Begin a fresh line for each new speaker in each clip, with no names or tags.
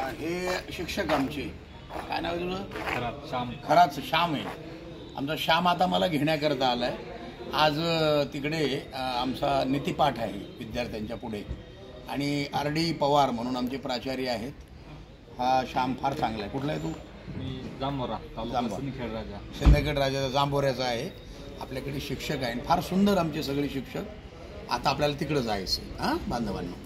हे शिक्षक आमचे, काय नाव आहे तुझं?
श्याम.
खराच श्याम आहे. आमचा श्याम आता मला घेण्याकरता आला आहे. आज तिकडे आमचा नीतिपाठ आहे विद्यार्थ्यांच्या पुढे, आणि RD पवार म्हणून आमचे प्राचार्य आहेत. हा श्याम फार चांगला आहे. कुठला आहे तू?
मी जांभोरा, सिंदखेड राजा.
सिंदखेड राजाचा जांभोऱ्याचा आहे. आपल्याकडे शिक्षक आहे, फार सुंदर आमचे सगळे शिक्षक. आता आपल्याला तिकडं जायचं. हां बांधवांना,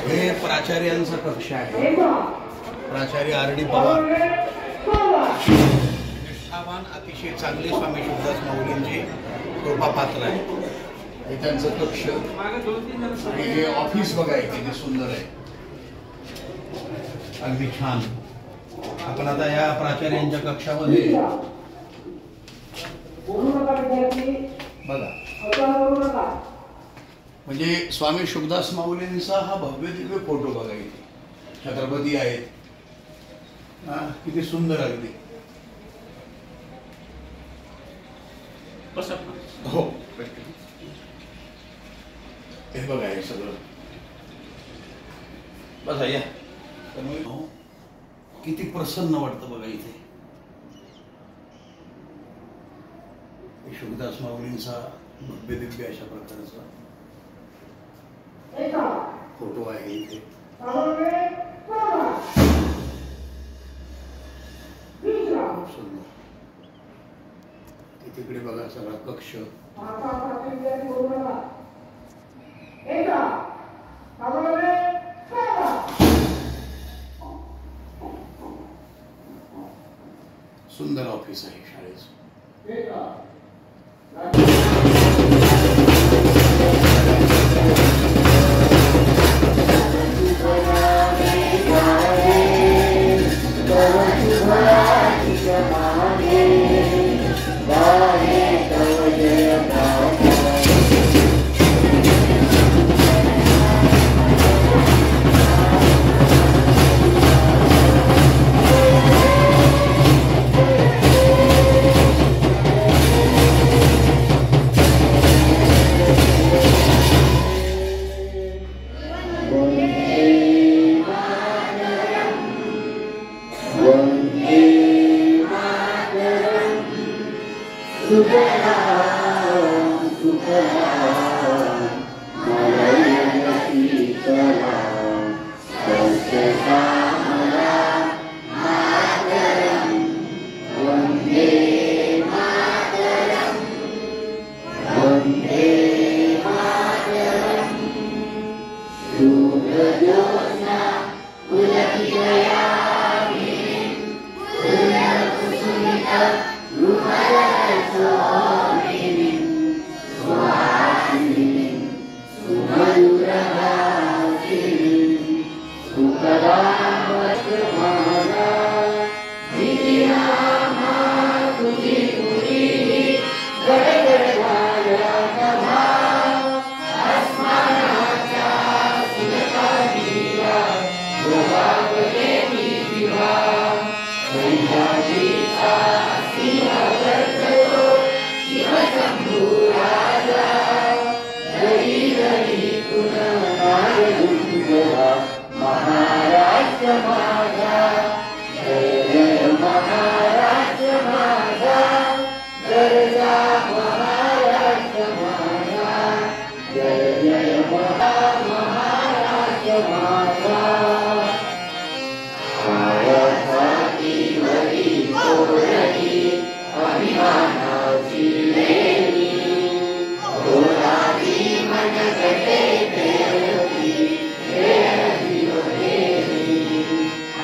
हे प्राचार्यांचा कक्ष आहे. प्राचार्य RD पवार निष्ठावान, अतिशय चांगले स्वामी शुभदास माऊलींचे कृपापात्र आहे. हे त्यांचं कक्ष आणि हे ऑफिस बघा, किती सुंदर आहे, अगदी छान. आपण आता या प्राचार्यांच्या कक्षामध्ये बघा, म्हणजे स्वामी शुभदास माऊलींचा हा भव्य दिव्य फोटो बघा. इथे छत्रपती आहेत, किती सुंदर अगदी. हो, हे बघा, हे सगळं बघा. या किती प्रसन्न वाटतं बघा. इथे शुभदास माऊलींचा भव्य दिव्य अशा प्रकारचा फोटो आहे इथे. खूप सुंदर. तिकडे बघा सगळा कक्ष. सुंदर ऑफिस आहे शाळेचं.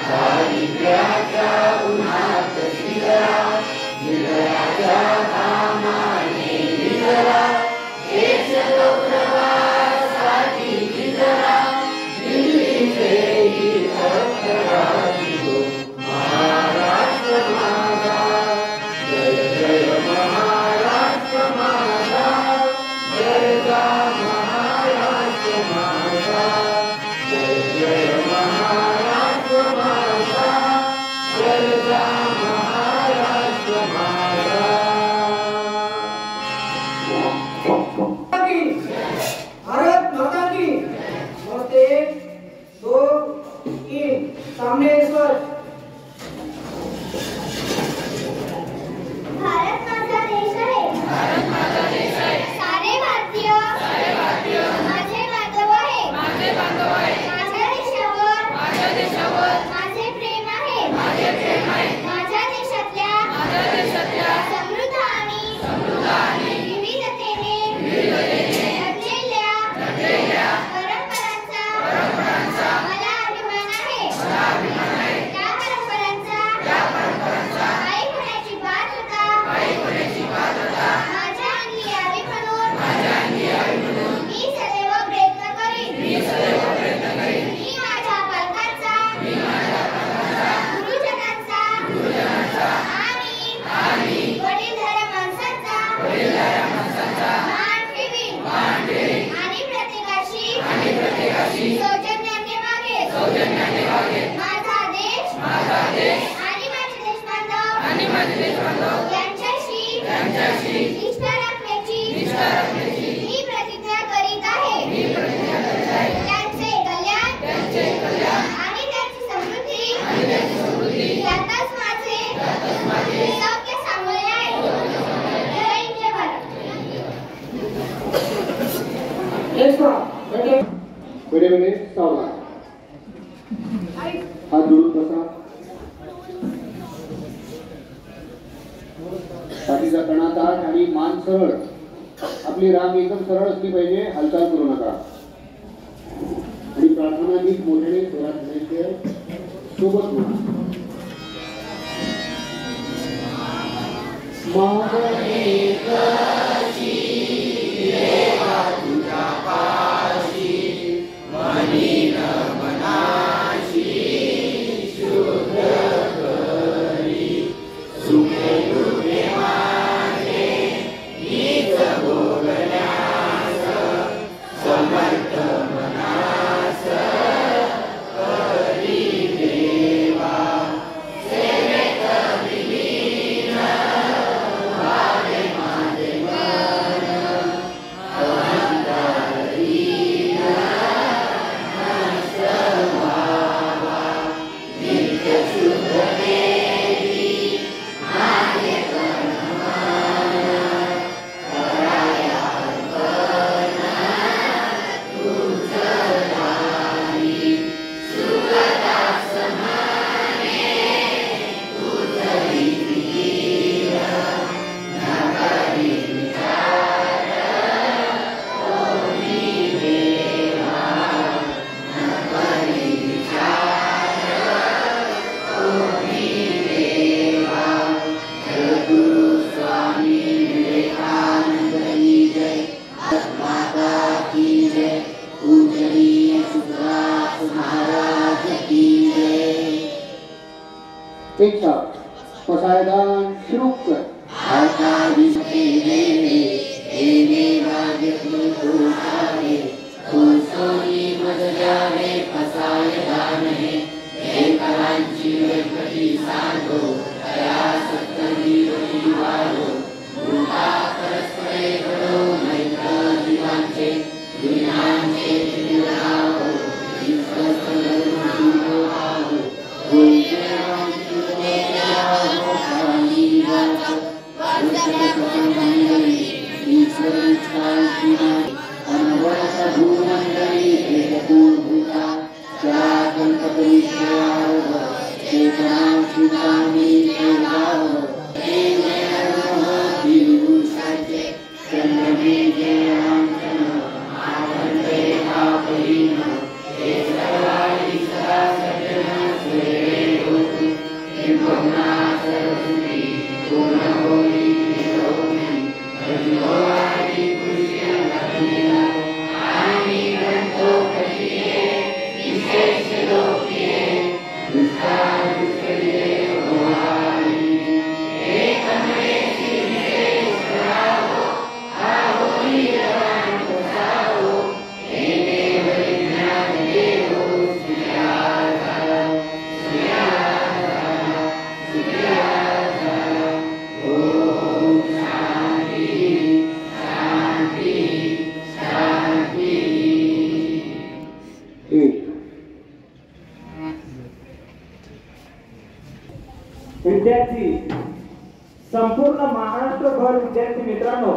Hari सामने सर.
भारत माझा देश आहे. भारत माझा देश आहे. सारे भारतीय माझे बांधव आहे. माझे बांधव आहे. माझ्या देशावर माझे प्रेम आहे. माझे प्रेम आहे. माझ्या देशातल्या समृद्ध आणि विविधतेने नटलेल्या परंपरांचा मला अभिमान आहे. त्या परंपरांचा आई होण्याची बात होता. माझ्या अंगी यावी म्हणून मी सदैव प्रयत्न करीन. मी माझ्या पालकांचा, गुरुजनांचा आणि वडीलधाऱ्या माणसांचा मान ठेवीन आणि प्रत्येकाशी सौजन्याने वागेन. माझा देश आणि माझे देशबांधव यांच्याशी निष्ठा राखण्याची मी प्रतिज्ञा करीत आहे. त्यांचे कल्याण आणि त्यांची समृद्धी यातच माझे सौख्य सामोरे आहे. जय हिंद, जय भारत.
Yes, sir. Okay.
वेळे सावला हात जोडून बसा. छातीचा कणा ताठ आणि मान सरळ. आपली रांग एकदम सरळ असली पाहिजे. हालचाल करू नका. आणि प्रार्थना नीट मोठ्याने जोरात म्हणायचे. सोबत म्हणा. पसायदान शुरू कर.
विद्यार्थी, संपूर्ण महाराष्ट्रभर विद्यार्थी मित्रांनो,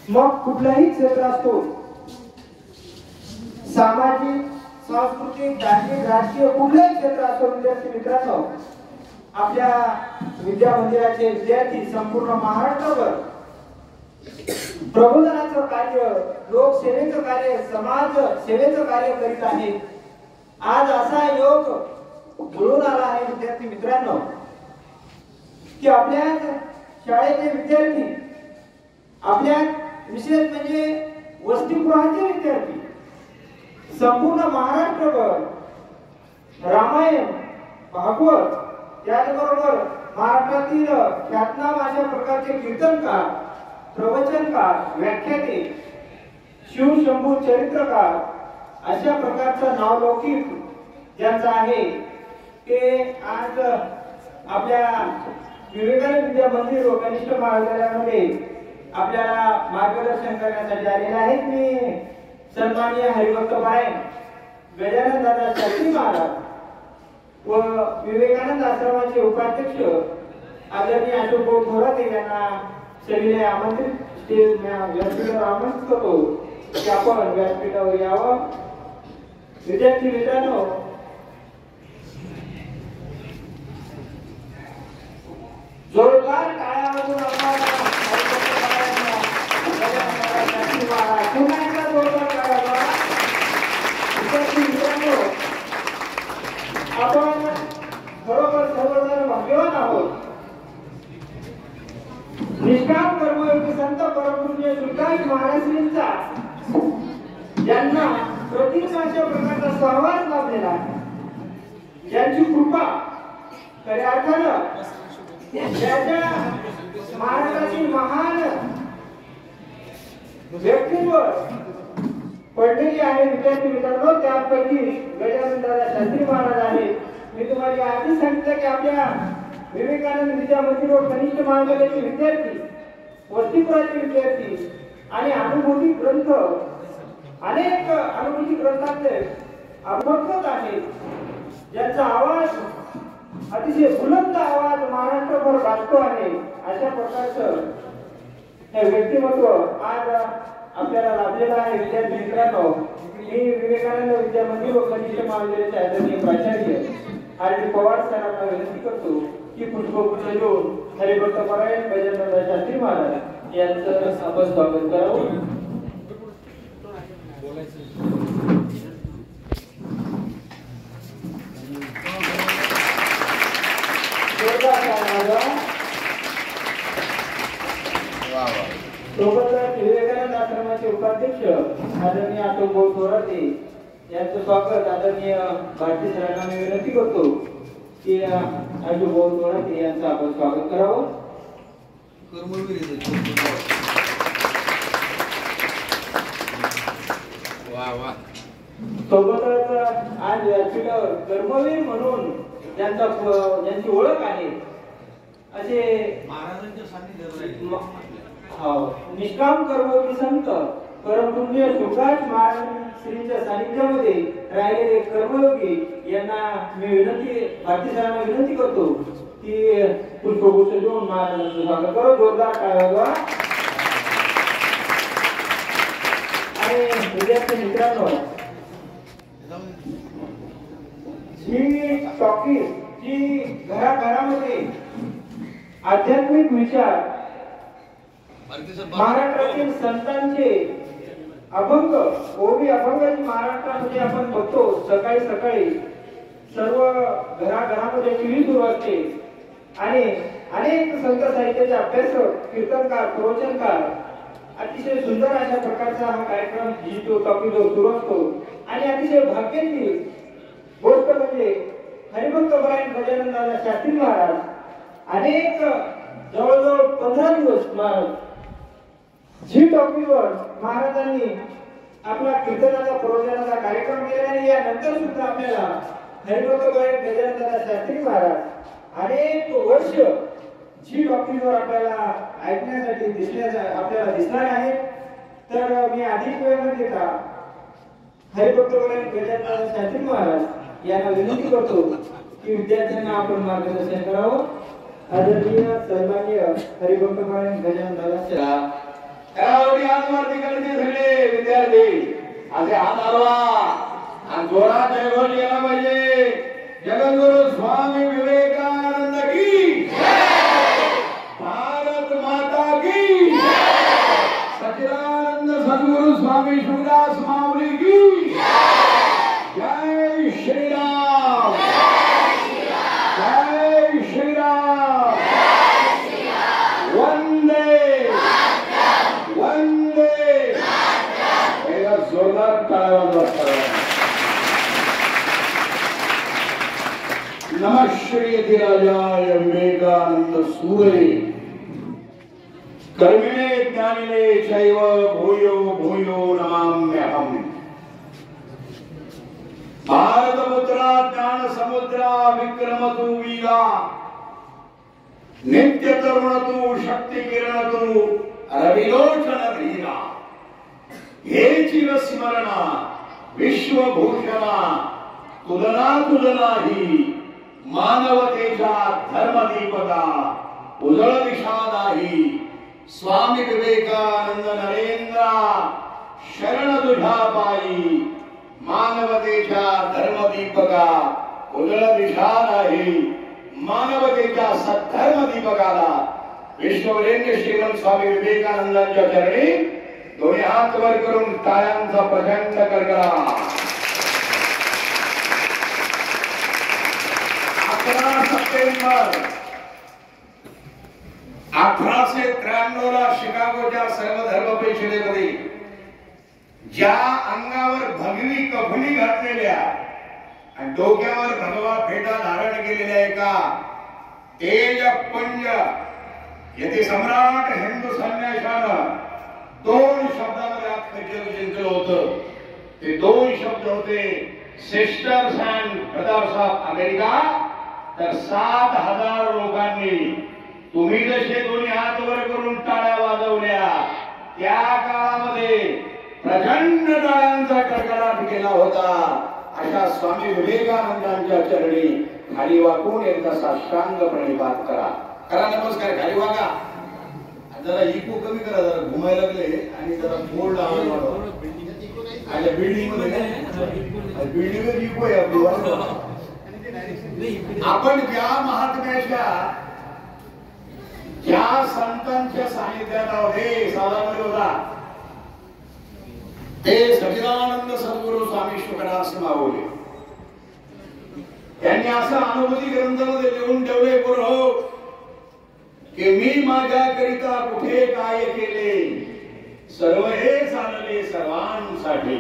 मग कुठलाही क्षेत्र असतो, सामाजिक, सांस्कृतिक, धार्मिक, राजकीय कुठलाही क्षेत्र असतो, विद्यार्थी मित्रांनो, आपल्या विद्या मंदिराचे विद्यार्थी संपूर्ण महाराष्ट्रभर प्रबोधनाचं कार्य, लोकसेवेचं कार्य, समाज सेवेचं कार्य करीत आहेत. आज असा योग जुळून आला आहे विद्यार्थी मित्रांनो, की आपल्या शाळेचे विद्यार्थी, आपल्या विशेष म्हणजे वसतिगृहाचे विद्यार्थी संपूर्ण महाराष्ट्रभर रामायण, भागवत, त्याचबरोबर महाराष्ट्रातील ख्यातनाम अशा प्रकारचे कीर्तनकार, प्रवचनकार, व्याख्याते, शिवशंभू चरित्रकार अशा प्रकारचा नावलौकिक ज्यांचा आहे ते आज आपल्या विवेकानंद विद्या मंदिर व कनिष्ठ महाविद्यालयामध्ये आपल्याला मार्गदर्शन करण्यासाठी आलेले आहेत. मी सन्माननीय हरिभक्त पारायण गजानन दादा शास्त्री महाराज व विवेकानंद आश्रमाचे उपाध्यक्ष आदरणीय अशोक भाऊ थोराते यांना सगळे आमंत्रित व्यासपीठावर आमंत्रित करतो की आपण व्यासपीठावर यावं. विद्यार्थी मित्रांनो, जोरदार टाळ्या वाजवून आपण पुन्हा एकदा जोरदार टाळ्या वाजवा. विद्यार्थी मित्रांनो, आपण खरोखर सर्वजण भाग्यवान आहोत. निष्काम कर्मयोगी संत परमपूज्य सुलतान महाराजांचा ज्यांना प्रतिमा अशा प्रकारचा सहवास लाभलेला आहे, ज्यांची कृपा खऱ्या अर्थानं ज्याच्या महाराष्ट्रातील महान व्यक्तींवर पडलेली आहे विद्यार्थी मित्रांनो, त्यापैकी गजानन दादा शास्त्री महाराज आहेत. मी तुम्हाला आधी सांगितलं की आपल्या विवेकानंद विद्या मंदिर व कनिष्ठ महाविद्यालयाचे विद्यार्थी, वसतिगृहाचे विद्यार्थी आणि अनुभूती ग्रंथ, अनेक अनुभूती ग्रंथांचे अभ्यासक आहेत, ज्यांचा आवाज अतिशय बुलंद आवाज महाराष्ट्रभर गाजतो आहे. अशा प्रकारचं हे व्यक्तिमत्व आज आपल्याला लाभलेलं आहे. विद्यार्थी मित्रांनो, मी विवेकानंद विद्या मंदिर व कनिष्ठ महाविद्यालयाचे आदरणीय प्राचार्य आर.डी. पवार सरांना विनंती करतो की पुष्पगुच्छ देऊन हरिभक्त पारायण गजानन शास्त्री महाराज यांचं आपण स्वागत करावं. सोबतच विवेकानंद आश्रमाचे उपाध्यक्ष आदरणीय अशोक भाऊ थोराते यांचं स्वागत आदरणीय भारती सरांना मी विनंती करतो की अशोक भाऊ थोराते यांचं आपण स्वागत करावं. सोबतच आज व्यासपीठावर कर्मवीर म्हणून ज्यांची ओळख आहे असे महाराजांच्या सान्निध्यात निष्काम कर्मयोगी संत परमपूज्य सुभाष महाराज श्रींच्या सानिध्यामध्ये राहिलेले कर्मयोगी यांना मी विनंती, भारती सरांना विनंती करतो की पुष्पगुच्छ देऊन महाराजांचं स्वागत करो. जोरदार टाळ्या वाजवा. आणि विद्यार्थी मित्रांनो, ही टॉकीज जी घराघरामध्ये आध्यात्मिक विचार, महाराष्ट्रातील संतांचे अभंग, ओवी अभंगाची महाराष्ट्रामध्ये आपण बघतो. सकाळी सकाळी सर्व घराघरामध्ये टीव्ही सुरू असते आणि अनेक संत साहित्याचे अभ्यासक, कीर्तनकार, प्रवचनकार अतिशय सुंदर अशा प्रकारचा हा कार्यक्रम जी टॉकीज सुरू असतो. आणि अतिशय भाग्याची गोष्ट म्हणजे हरिभक्त पारायण गजानन दादा शास्त्री महाराज अनेक जवळजवळ 15 दिवस महाराज झी टॉकीजवर महाराजांनी आपला कीर्तनाचा, प्रवचनाचा कार्यक्रम केला. आणि यानंतर सुद्धा आपल्याला हरिभक्त पारायण गजानन दादा शास्त्री महाराज अनेक वर्ष झी टॉकीजवर आपल्याला ऐकण्यासाठी आपल्याला दिसणार आहे. तर मी अधिक वेळ न देता हरिभक्त पारायण गजानन दादा शास्त्री महाराज यांना विनंती करतो की विद्यार्थ्यांना आपण मार्गदर्शन करावं. आदरणीय सन्माननीय हरिभक्त गजानन दादा
आजवरती करते सगळे विद्यार्थी असे हात हलवा आणि जोरात जयघोष केला पाहिजे. जगद्गुरु स्वामी विवेकानंद की भारत माता की सच्चिदानंद सद्गुरु स्वामी शिवदास माऊली की जय श्रीराम जय श्रीराम वंदे वंदे. एकदा जोरदार टाळ्या वाजवा. नमः श्री यतिराजाय विवेकानंद सूरे कर्मिणे ज्ञानिने चैव भूयो भूयो नमाम्यहम्. भारतपुत्रा ज्ञान समुद्रा विक्रमतु वीरा नित्य तरुणतु शक्ती किरणतु रविलोचन धीरा. हे चिरस्मरणा विश्वभूषणा तुलना तुलना ही मानवतेच्या धर्मदीपका उजळ दिशा नाही. स्वामी विवेकानंद नरेंद्र शरण तुझ्या पायी मानवतेच्या धर्मदीपका उजळ दिशा नाही. मानवतेच्या सद्धर्मदीपकाला विश्ववरेण्य श्रीमंत स्वामी विवेकानंदांच्या चरणी दोन्ही हात वर करून टाळ्यांचा प्रचंड कडकडाट. 11 सप्टेंबर 1893 ला शिकागोच्या सर्वधर्म परिषदेमध्ये ज्या अंगावर भगवी कफनी घातलेल्या आणि डोक्यावर भगवा फेटा धारण केलेल्या एका तेजपुंज यती सम्राट हिंदू संन्याशानं 2 शब्दामध्ये आत्मचरित्र जिंकलं होतं. ते 2 शब्द होते sisters and brothers of America. तर 7,000 लोकांनी तुम्ही जसे दोन्ही हात वर करून टाळ्या वाजवल्या त्या काळामध्ये प्रचंड टाळ्यांचा कडकडाट केला होता. अशा स्वामी विवेकानंदांच्या चरणी खाली वाकून एकदा साष्टांग प्रणिपात करा. करा नमस्कार. खाली वाका. जरा इको कमी करा. जरा घुमायला लागले आणि जरा बोर्ड आवाज वाढवा. आणि बिल्डिंग मध्ये बिल्डिंग इको आहे आपली. आपण ज्या महात्म्याच्या ज्या संतांच्या सानिध्यात आहोत हे साधारण होता ते सच्चिदानंद सद्गुरु स्वामी शुकदास माऊली यांनी असं अनुभूती ग्रंथामध्ये लिहून ठेवले गुरु की मी माझ्याकरिता कुठे काय केले सर्व हे चालले सर्वांसाठी.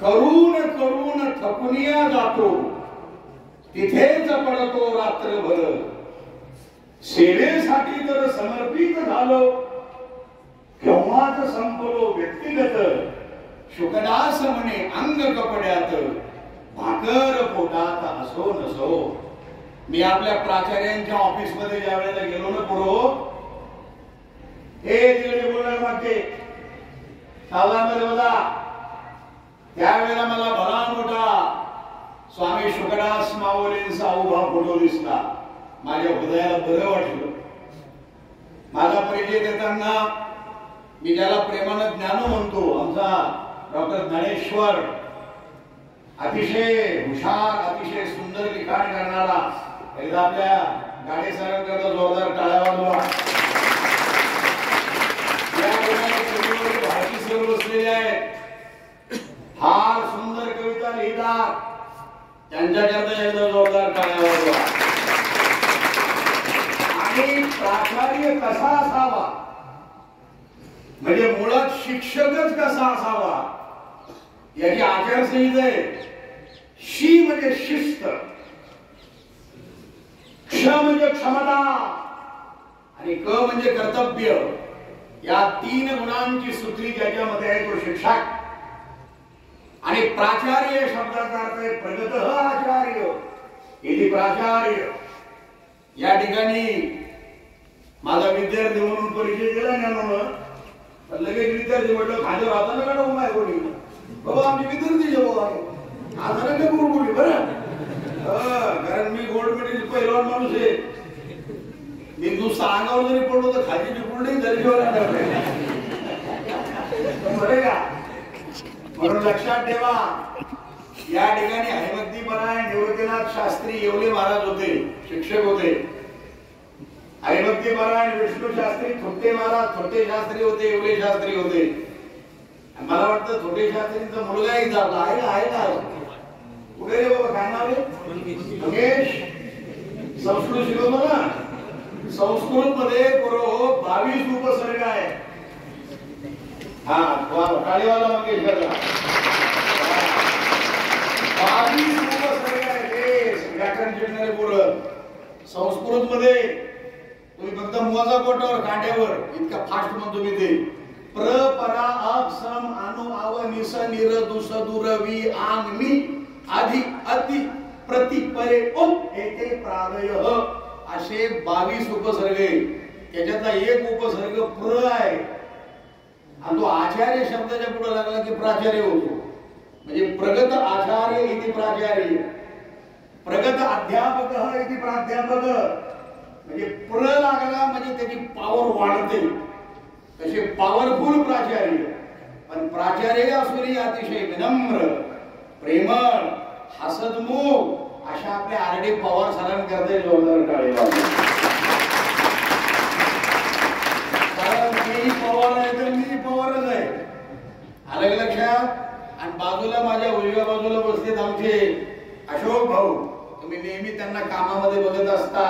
करून करून थकुनिया जातो तिथेच पडतो रात्रभर. सेवेसाठी तर समर्पित झालो केव्हाच संपलो व्यक्तिगत. शुकदास म्हणे अंग कपड्यात भाकर पोटात असो नसो. मी आपल्या प्राचार्यांच्या ऑफिस मध्ये ज्या वेळेला गेलो ना पुरो हे तिकडे बोलणार मागते सावधानमध्ये बघा. त्यावेळेला मला भला मोठा स्वामी शुकदास माऊलींचा उभा फोटो दिसला. माझ्या हृदयाला बरं वाटलं. माझा परिचय देताना मी ज्याला प्रेमानं ज्ञानू म्हणतो आमचा डॉक्टर ज्ञानेश्वर अतिशय हुशार अतिशय सुंदर लिखाण करणारा. एकदा आपल्या गाडी सरांकरता जोरदार टाळ्या वाजवा. भारती सर बसलेले आहेत. फार सुंदर कविता लिहितात. त्यांच्याकरता एकदा जोरदार टाळ्या वाजवा. आणि प्राचार्य कसा असावा म्हणजे मुळात शिक्षकच कसा असावा याची आचारसंहिता आहे. शी म्हणजे शिस्त, क्ष म्हणजे क्षमता आणि क म्हणजे कर्तव्य. या 3 गुणांची सूत्री ज्याच्यामध्ये आहे तो शिक्षक. आणि प्राचार्य शब्दाचा अर्थ आहे प्रगतः आचार्य इति प्राचार्य. या ठिकाणी माझा विद्यार्थी म्हणून परिचय दिला ज्ञानून. लगेच विद्यार्थी म्हटलं खाली राहताना काढू माय कोणी बाबा आमचे विद्यार्थी जेव्हा आहे आता नका बोलू बरं कारण मी गोल्ड मेडल पहिलवान माणूस आहे. मी नुसतं अंगावर जरी पडलो तर खाली चिपडून नाही तरी का. म्हणून लक्षात ठेवा, या ठिकाणी हरिभक्तीपरायण निवृत्तीनाथ शास्त्री येवले महाराज होते, शिक्षक होते. हरिभक्तीपरायण विष्णू शास्त्री थोटे महाराज थोटे शास्त्री होते, येवले शास्त्री होते. मला वाटतं थोटे शास्त्रींचा मुलगाही झाला आहे का कुठे रे बाबा, काय नाव आहे मंगेश? संस्कृत शिकवतो ना. संस्कृत मध्ये बरोबर 22 उपसर्ग आहे. हा टाळीवाला मंगेश करला 22 उपसर्ग आहे. व्याकरण शिकणारे पोरं संस्कृत मध्ये तुम्ही फक्त मुवाचा बोटावर कांड्यावर इतका फास्ट म्हणतो मी ते. प्र परा अप सम अनु आव निस निर दुस दुर वि आंग मी आधी अति प्रति परे उप एते प्रादय असे 22 उपसर्ग आहे. त्याच्यातला एक उपसर्ग प्र आहे आणि तो आचार्य शब्दाच्या पुढे लागला की प्राचार्य होतो. म्हणजे प्रगत आचार्य इति प्राचार्य, प्रगत अध्यापक इति प्राध्यापक. म्हणजे प्र लागला म्हणजे त्याची पॉवर वाढते. तसे पॉवरफुल प्राचार्य, पण प्राचार्य असूनही अतिशय विनम्र, प्रेमळ, हसतमुख अशा आपल्या आरडी पवार सरांकरता जोरदार टाळी वाजवा. कारण मी पवार आहे तर मी पवारच आहे. आलं लक्षात. आणि बाजूला माझ्या उजव्या बाजूला बसलेत आमचे अशोक भाऊ. तुम्ही नेहमी त्यांना कामामध्ये बघत असता.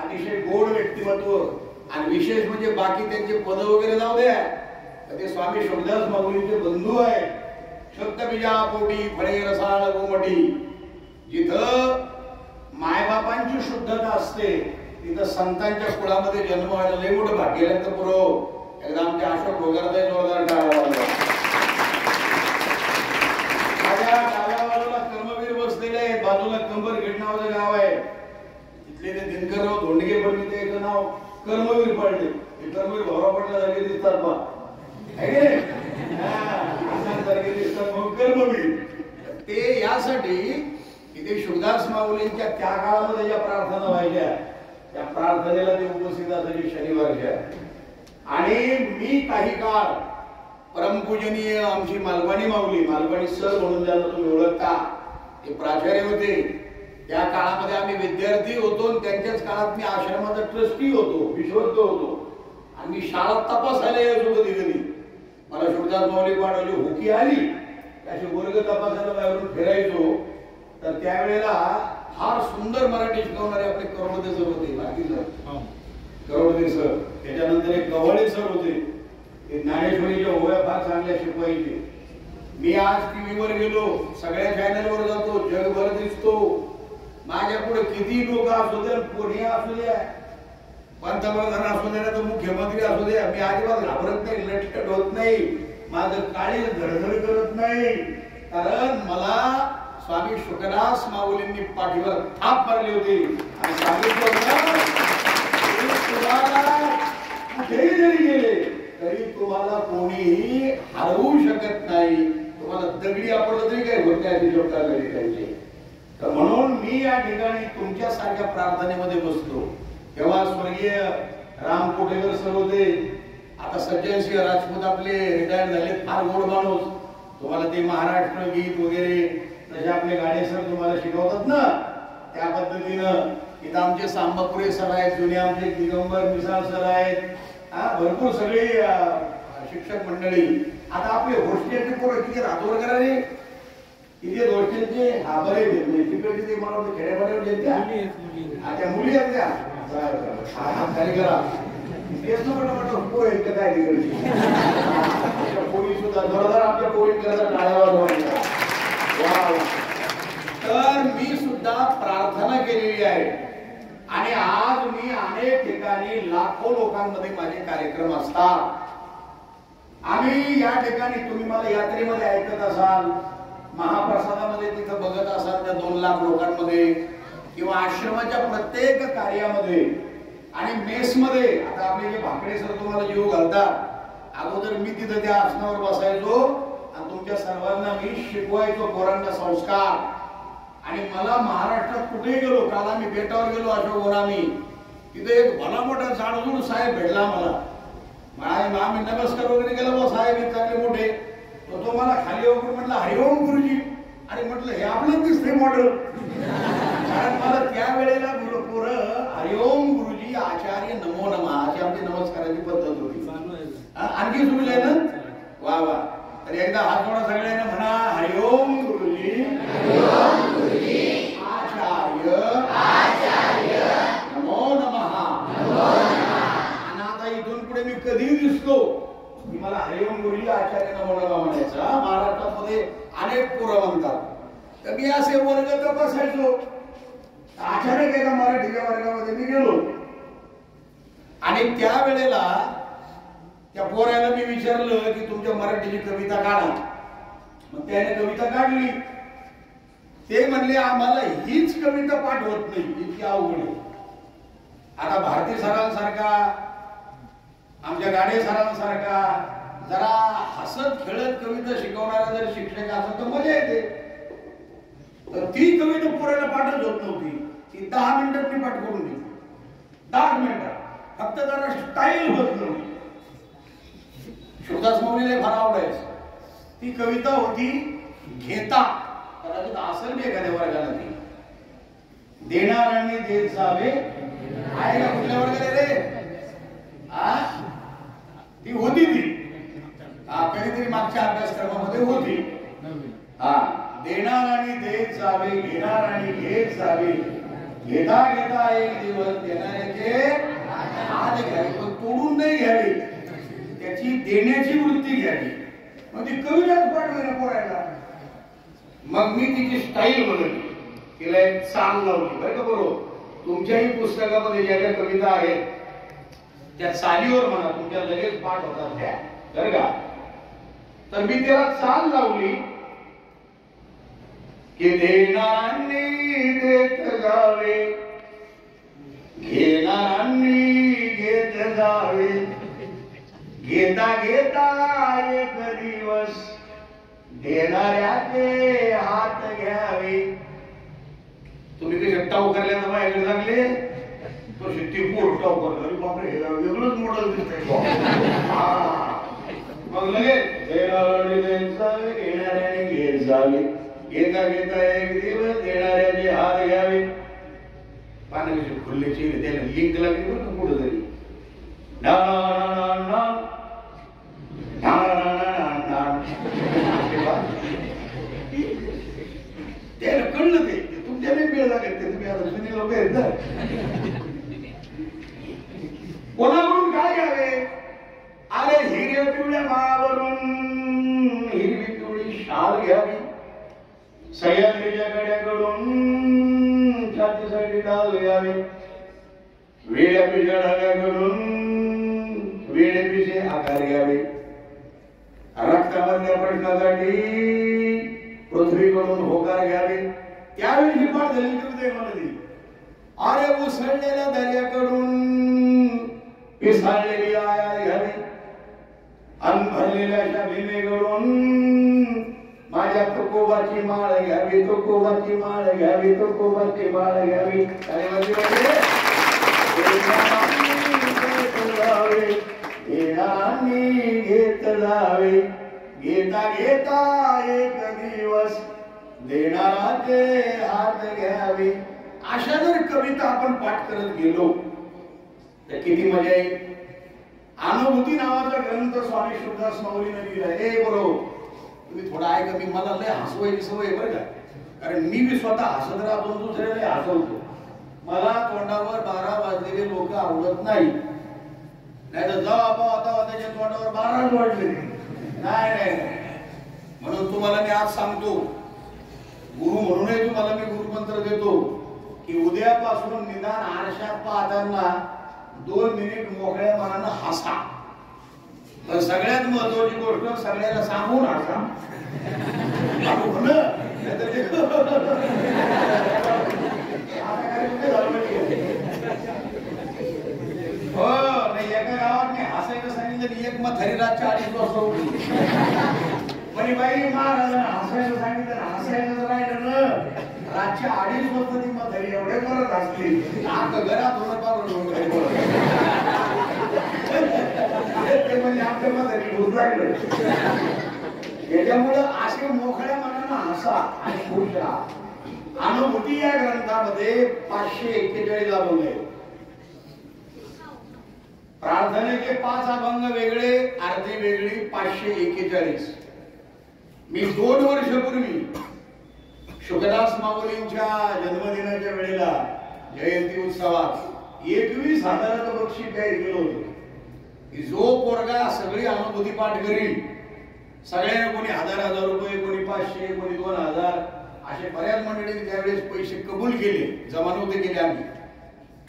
अतिशय गोड व्यक्तिमत्व आणि विशेष म्हणजे बाकी त्यांचे पद वगैरे जाऊ द्या, ते स्वामी शोभदास माऊलींचे बंधू आहेत. शब्दबीजा पोटी फळे रसाळ गोमटी. जिथं मायबापांची शुद्धता असते तिथं संतांच्या कुळामध्ये जन्म व्हायला लय मोठं भाग्य लागतं. पुरो एकदा आमच्या अशोक भोगरता जोरदार टाळा वाजवा. माझ्या डाव्या बाजूला कर्मवीर बसलेले आहेत. बाजूला कंबरगेट नावाचं गाव आहे. तिथले ते दिनकरराव धोंडगे पण त्याचं नाव कर्मवीर पडले. हे कर्मवीर भोरा पडल्या सारखे दिसतात पा दिसतात म्हणून कर्मवीर. ते यासाठी की ते शुभदास माऊलींच्या त्या काळामध्ये ज्या प्रार्थना व्हायच्या त्या प्रार्थनेला ते उपस्थित असायचे शनिवारच्या. आणि मी काही काळ परमपूजनीय आमची मालवणी माऊली, मालवणी सर म्हणून ज्यांना तुम्ही ओळखता, ते प्राचार्य होते. त्या काळामध्ये आम्ही विद्यार्थी होतो आणि त्यांच्याच काळात मी आश्रमाचा ट्रस्टी होतो, विश्वस्त होतो. आणि मी शाळा तपासायला यायचो कधी कधी. मला शुभदास माऊली पाडवली हुकी आली असे वर्ग तपासायला बाहेरून फिरायचो. तर त्यावेळेला फार सुंदर मराठी शिकवणारे आपले करोडदे सर होते, बाकी सर करोडदे सर. त्याच्यानंतर एक गव्हाळे सर होते, ते ज्ञानेश्वरीच्या ओव्या फार चांगल्या शिकवायचे. मी आज टीव्हीवर गेलो, सगळ्या चॅनलवर जातो, जगभर दिसतो. माझ्या पुढे किती लोक असू द्या, कोणी असू द्या, पंतप्रधान असू द्या तर मुख्यमंत्री असू द्या, मी अजिबात घाबरत नाही, लटकट होत नाही, माझं काळीज धडधड करत नाही. कारण मला स्वामी शुकदास माऊलींनी पाठीवर थाप मारली होती आणि सांगितलं होतं कुठेही जरी गेले तरी तुम्हाला कोणीही हरवू शकत नाही. तुम्हाला दगडी आपलं तरी काही होत नाही त्यांचे. तर म्हणून मी या ठिकाणी तुमच्या सारख्या प्रार्थनेमध्ये बसलो. तेव्हा स्वर्गीय राम कोटेकर सर होते, आता सज्जन सिंह राजपूत आपले रिटायर झाले, फार गोड माणूस. तुम्हाला ते महाराष्ट्र गीत वगैरे जसे आपले गाडे सर तुम्हाला शिकवतात ना त्या पद्धतीनं. इथं आमचे सांबापुरे सर आहेत, जुने आमचे दिगंबर मिसाळ सर आहेत, भरपूर सगळे शिक्षक मंडळी. आता आपले हॉस्टेलचे पोरं किती रातोर करा रे, किती हॉस्टेलचे हा बरे तिकडे ते मला वाटतं खेड्यापाड्यावर येत्या त्या मुली आहेत त्या खाली करा तेच म्हटलं पोर आहेत काय तिकडची पोळी सुद्धा जोरदार आपल्या पोळी करता टाळ्यावर. तर मी सुद्धा प्रार्थना केलेली आहे आणि आज मी अनेक ठिकाणी लाखो लोकांमध्ये माझे कार्यक्रम असतात. आम्ही या ठिकाणी तुम्ही मला यात्रेमध्ये ऐकत असाल, महाप्रसादामध्ये तिथं बघत असाल त्या 2 लाख लोकांमध्ये, किंवा आश्रमाच्या प्रत्येक कार्यामध्ये आणि मेसमध्ये. आता आपले जे भाकडे सर तुम्हाला जीव घालतात, अगोदर मी तिथं त्या आसनावर बसायचो आणि तुमच्या सर्वांना मी शिकवायचो पोरांना संस्कार. आणि मला महाराष्ट्रात कुठेही गेलो, काल आम्ही बेटावर गेलो अशोकवर, आम्ही तिथे एक भला मोठा जाडजूड साहेब भेटला मला. आम्ही नमस्कार वगैरे केला, बा साहेब हे चांगले मोठे. तो मला खाली वगैरे म्हटलं हरिओम गुरुजी. आणि म्हटलं हे आपलं दिसतंय मॉडेल. कारण मला त्यावेळेला पोरं हरिओम गुरुजी आचार्य नमो नमः अशी आमची नमस्काराची पद्धत होती. आणखी सुरू आहे ना, वा वा. तर एकदा हात जोडा सगळ्यांना म्हणा, हरिओम गुरुजी आचार्य नमो नमः. आणि आता इथून पुढे मी कधी दिसलो की मला हरिओम गुरुजी आचार्य नमो नमः म्हणायचा. महाराष्ट्रामध्ये अनेक पोरं म्हणतात. तर मी असे वर्ग तपासायचो. अचानक एका मराठीच्या वर्गामध्ये मी गेलो आणि त्यावेळेला त्या पोराला मी विचारलं की तुमच्या मराठीची कविता काढा. मग त्याने कविता काढली. ते म्हणले आम्हाला हीच कविता पाठ होत नाही, इतकी अवघड आहे. आता भारती सरांसारखा, आमच्या गाडे सरांसारखा जरा हसत खेळत कविता शिकवणारा जर शिक्षक असेल तर मजा येते. तर ती कविता पोराला पाठच होत नव्हती. ती 10 मिनिटात मी पाठ करून दिली. 10 मिनिटात फक्त जरा स्टाईल बदलवली. शिवदास मौलीला फार आवडायचं. ती कविता होती घेता, कदाचित असेल मी एखाद्या वर्गाला ती. देणाऱ्यांनी देत जावे. आहे का कुठल्या वर्गाला रे? ती होती ती कधीतरी मागच्या अभ्यासक्रमामध्ये होती. देणार आणि देत जावे, घेणार आणि घेत जावे, घेता घेता एक दिवस देणाऱ्याचे हात घ्यावे, पण तोडून नाही घ्यावी, त्याची देण्याची वृत्ती घ्यावी. मग ती कविताच पाठवली पोरायला. मग मी तिची स्टाईल बदलली, तिला एक चाल लावली. बरं का बरोबर, तुमच्याही पुस्तकामध्ये ज्या ज्या कविता आहेत त्या चालीवर म्हणा, तुमच्या लगेच पाठ होतात त्या, बरं का. तर मी त्याला चाल लावली की देणाऱ्यांनी देत जावे, घेणाऱ्यांनी घेत जावे, घेता घेता एक दिवस देणाऱ्याचे हात घ्यावे. तुम्ही कसे टाऊ करल्याचं माझ्याकडे लागले, तो शेती पोर टाऊ करतो. बापरे, हे वेगळंच मॉडेल दिसतंय. मग लगेच देणाऱ्याने देत जावे, घेणाऱ्याने घेत जावे, घेता घेता एक दिवस देणाऱ्याचे हात घ्यावे. पानं कशी खुल्लेची त्याला लिंक लागली बरं पुढे तरी. त्याला कळलं ते तुमच्या नाही वेळ लागेल, ते तुम्ही आता जुनी लोक आहेत ना. कोणाकडून काय घ्यावे? अरे हिरव्या पिवळ्या माळावरून हिरवी पिवळी शाल घ्यावी, सह्याद्रीच्या गड्याकडून छातीसाठी डाल घ्यावे, वेड्या पिशा ढगाकडून वेडे पिशे आकार घ्यावे, रक्तामधल्या प्रश्नासाठी पृथ्वीकडून होकार घ्यावे. त्यावेळी ही पाठ झाली कविता मला ती. अरे उसळलेल्या दर्याकडून पिसाळलेली आयार घ्यावी, अन भरलेल्या अशा भीमेकडून माझ्या तुकोबाची माळ घ्यावी, तुकोबाची माळ घ्यावी, तुकोबाची माळ घ्यावी. घेणाऱ्यांनी घेत जावे, घेता घेता एक दिवस देणाराचे हात घ्यावे. अशा जर कविता आपण पाठ करत गेलो तर किती मजा येईल. अनुभूती नावाचा ग्रंथ स्वामी शुभदास माऊलीने लिहिला. हे बरोबर, तुम्ही थोडा ऐका. मी मला लय हसवायची सवय बरं का, कारण मी बी स्वतः हसत राहतो, दुसऱ्याला हसवतो. मला तोंडावर 12 वाजलेले लोक आवडत नाही. नाही तर जाऊ आता त्याच्या तोंडावर 12 वाजले नाही नाही. म्हणून तुम्हाला मी आज सांगतो, गुरु म्हणूनही तुम्हाला मी गुरुमंत्र देतो की उद्यापासून निदान आरशात पाहताना 2 मिनिट मोकळ्या मनानं हसा. पण सगळ्यात महत्वाची गोष्ट, सगळ्याला सांगून हसा. हो नाही, एका गावात मी हसायचं सांगितलं, एक मग हरिराजच्या 2:30 वाजता उठली. म्हणे बाई महाराजांना हसायचं सांगितलं, हसायचं राहिलं ना रातच्या 2:30 वाजता ती म्हातारी एवढ्या करत असली आता घरात होणं पावलं ते म्हणजे आपल्या म्हातारी भूक लागलं. त्याच्यामुळं असे मोकळ्या मनानं हसा आणि खुश राहा. अनुभूती या ग्रंथामध्ये 541 अभंग आहेत. प्रार्थनेचे 5 अभंग वेगळे, अर्धे वेगळी 541. मी 2 वर्षापूर्वी शुकदास माऊलींच्या जन्मदिनाच्या वेळेला जयंती उत्सवात 21,000चं बक्षीस जाहीर केलं होतं की जो पोरगा सगळी अनुभूती पाठ करील, सगळ्यांना कोणी 1000 रुपये, कोणी 500, कोणी 2000 असे बऱ्याच मंडळींनी त्यावेळेस पैसे कबूल केले, जमा नव्हते केले आम्ही.